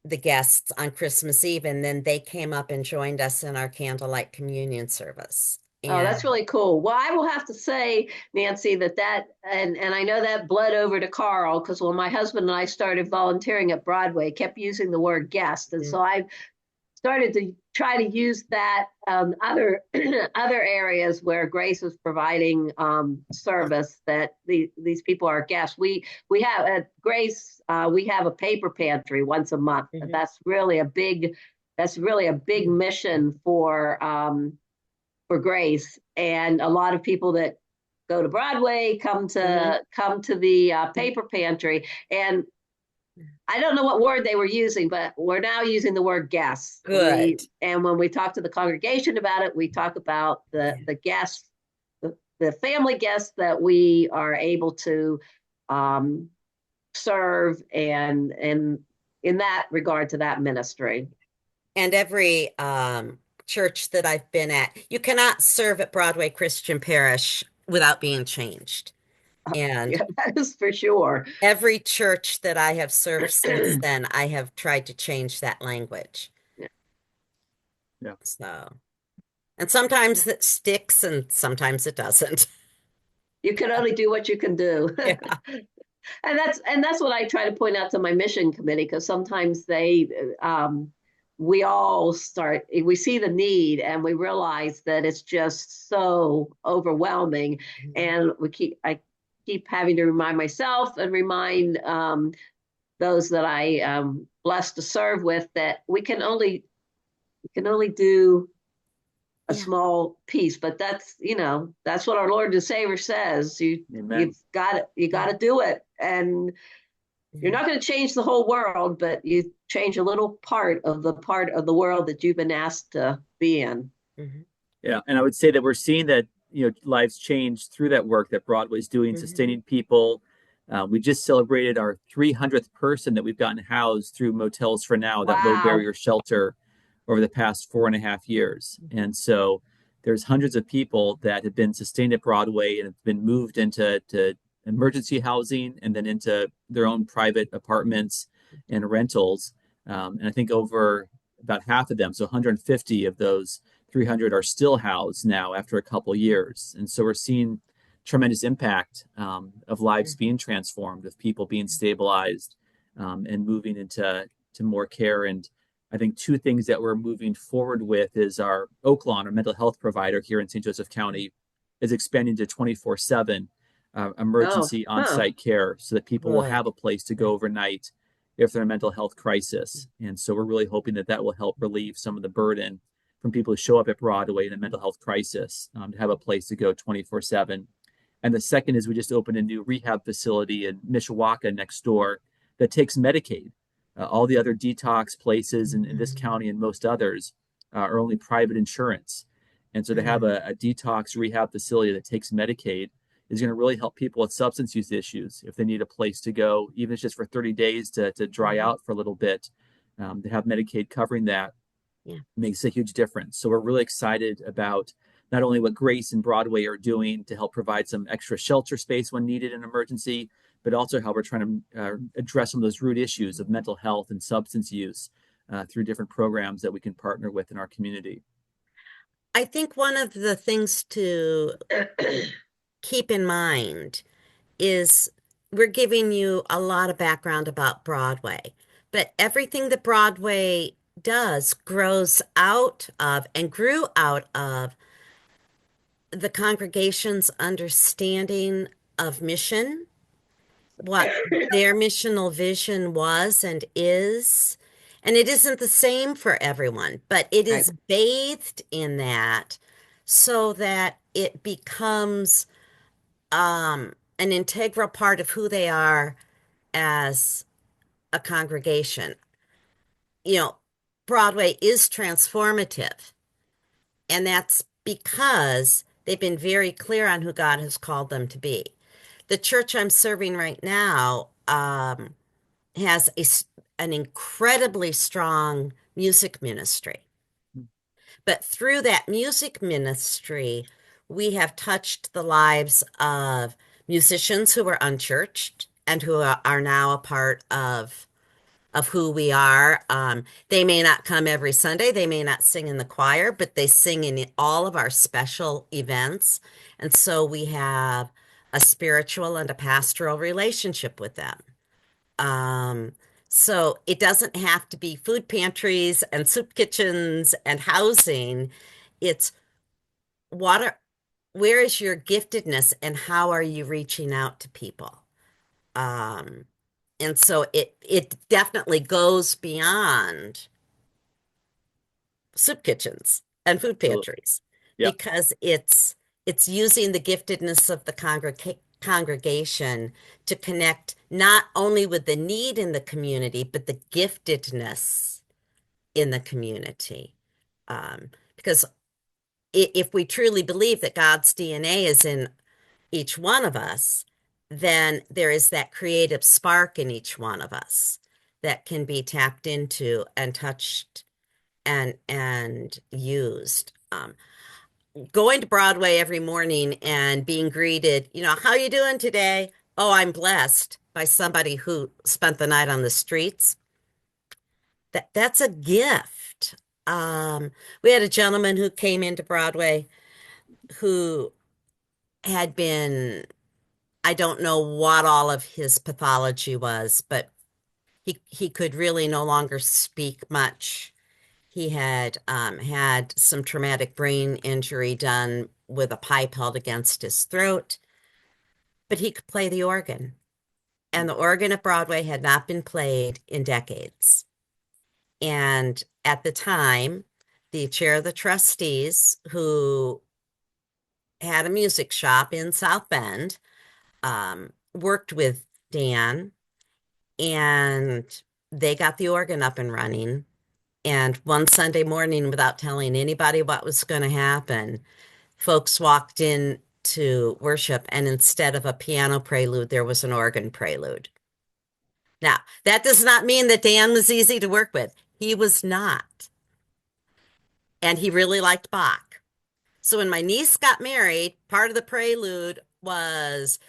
the guests on Christmas Eve. And then they came up and joined us in our candlelight communion service. Oh, that's And really cool. Well, I will have to say, Nancy, and I know that bled over to Carl because when my husband and I started volunteering at Broadway, kept using the word guest, and so I started to try to use that other other areas where Grace is providing service that these people are guests. We have at Grace we have a paper pantry once a month. That's really a big mission for Grace, and a lot of people that go to Broadway come to the paper pantry. And I don't know what word they were using, but we're now using the word guests. good. And when we talk to the congregation about it, we talk about the guests, the family guests that we are able to serve, and in that regard to that ministry. And every church that I've been at, you cannot serve at Broadway Christian Parish without being changed. And yeah, that is for sure. every church that I have served since then, I have tried to change that language. Yeah. So, and sometimes it sticks and sometimes it doesn't. You can only do what you can do. Yeah. And that's what I try to point out to my mission committee, because sometimes we see the need and we realize that it's just so overwhelming. And I keep having to remind myself and remind those that I am blessed to serve with that we can only do a small piece, but that's what our Lord and Savior says. You've got to do it, and you're not going to change the whole world, but you change a little part of the world that you've been asked to be in. Yeah, and I would say that we're seeing that lives change through that work that Broadway's doing, sustaining people. We just celebrated our 300th person that we've gotten housed through Motels for Now, that low barrier shelter, over the past 4.5 years. And so there's hundreds of people that have been sustained at Broadway and have been moved into emergency housing and then into their own private apartments and rentals. And I think over about half of them, so 150 of those 300 are still housed now after a couple years. And so we're seeing tremendous impact of lives being transformed, of people being stabilized and moving into more care. And I think two things that we're moving forward with is our Oaklawn, our mental health provider here in St. Joseph County, is expanding to 24/7 emergency on-site care so that people will have a place to go overnight if they're in a mental health crisis. And so we're really hoping that that will help relieve some of the burden from people who show up at Broadway in a mental health crisis, to have a place to go 24/7. And the second is we just opened a new rehab facility in Mishawaka next door that takes Medicaid. All the other detox places in this county and most others are only private insurance. And so to have a detox rehab facility that takes Medicaid is going to really help people with substance use issues if they need a place to go, even if it's just for 30 days to dry out for a little bit. To have Medicaid covering that makes a huge difference. So we're really excited about not only what Grace and Broadway are doing to help provide some extra shelter space when needed in an emergency, but also how we're trying to address some of those root issues of mental health and substance use through different programs that we can partner with in our community. I think one of the things to keep in mind is we're giving you a lot of background about Broadway, but everything that Broadway does grows out of and grew out of the congregation's understanding of mission, what their missional vision was and is. And it isn't the same for everyone, but it is bathed in that so that it becomes an integral part of who they are as a congregation. You know, Broadway is transformative, and that's because they've been very clear on who God has called them to be. The church I'm serving right now has an incredibly strong music ministry. But through that music ministry, we have touched the lives of musicians who were unchurched and who are now a part of who we are. They may not come every Sunday, they may not sing in the choir, but they sing in all of our special events. And so we have a spiritual and a pastoral relationship with them. So it doesn't have to be food pantries and soup kitchens and housing. It's where is your giftedness and how are you reaching out to people? And so it definitely goes beyond soup kitchens and food pantries because it's using the giftedness of the congregation to connect not only with the need in the community, but the giftedness in the community. Because if we truly believe that God's DNA is in each one of us, then there is that creative spark in each one of us that can be tapped into and touched and used. Going to Broadway every morning and being greeted, how you doing today? Oh, I'm blessed, by somebody who spent the night on the streets. That's a gift. We had a gentleman who came into Broadway who had been, I don't know what all of his pathology was, but he could really no longer speak much. He had had some traumatic brain injury done with a pipe held against his throat, but he could play the organ. And the organ at Broadway had not been played in decades. And at the time, the chair of the trustees, who had a music shop in South Bend, worked with Dan, and they got the organ up and running. And one Sunday morning, without telling anybody what was going to happen, folks walked in to worship, and instead of a piano prelude, there was an organ prelude. Now, that does not mean that Dan was easy to work with. He was not. And he really liked Bach. So when my niece got married, part of the prelude was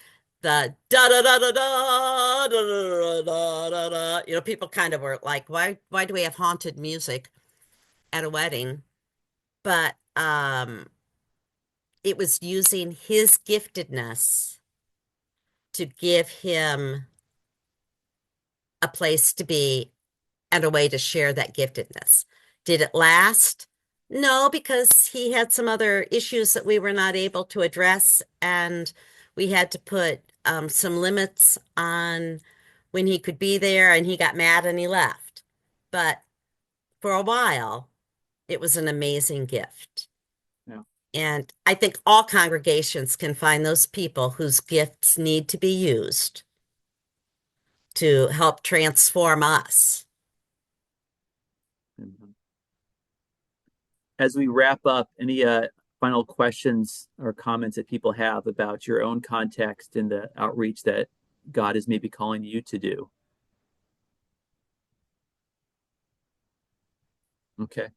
the da da da da da da da da da da. People kind of were like, why do we have haunted music at a wedding? But it was using his giftedness to give him a place to be and a way to share that giftedness. Did it last? No, because he had some other issues that we were not able to address, and we had to put some limits on when he could be there, and he got mad and he left. But for a while, it was an amazing gift. Yeah. And I think all congregations can find those people whose gifts need to be used to help transform us. As we wrap up, any final questions or comments that people have about your own context and the outreach that God is maybe calling you to do? Okay.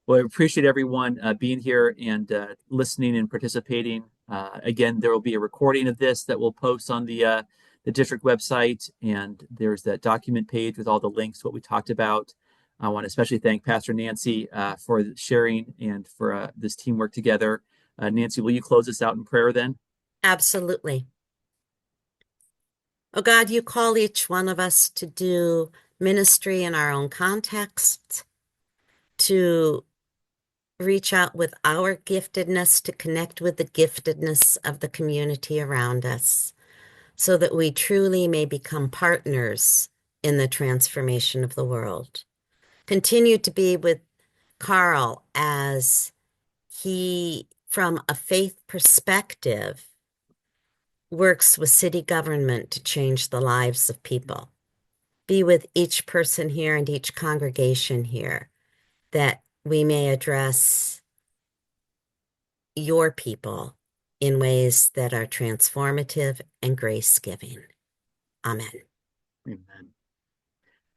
Well, I appreciate everyone being here and listening and participating. Again, there will be a recording of this that we'll post on the district website, and there's that document page with all the links to what we talked about. I want to especially thank Pastor Nancy for sharing and for this teamwork together. Nancy, will you close us out in prayer then? Absolutely. Oh God, you call each one of us to do ministry in our own context, to reach out with our giftedness to connect with the giftedness of the community around us, so that we truly may become partners in the transformation of the world. Continue to be with Carl as he, from a faith perspective, works with city government to change the lives of people. Be with each person here and each congregation here, that we may address your people in ways that are transformative and grace-giving. Amen. Amen.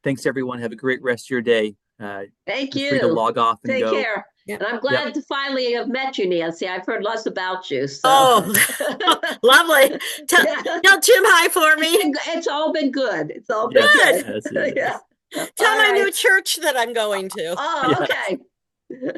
Thanks, everyone. Have a great rest of your day. Thank Feel you. free to log off and Take go. care. Yep. And I'm glad to finally have met you, Nancy. I've heard lots about you. So. Oh, lovely. Tell Jim hi for me. It's all been good. It's all been Good. Yes, yes. Yeah. Tell All my right. new church that I'm going to. Oh, okay.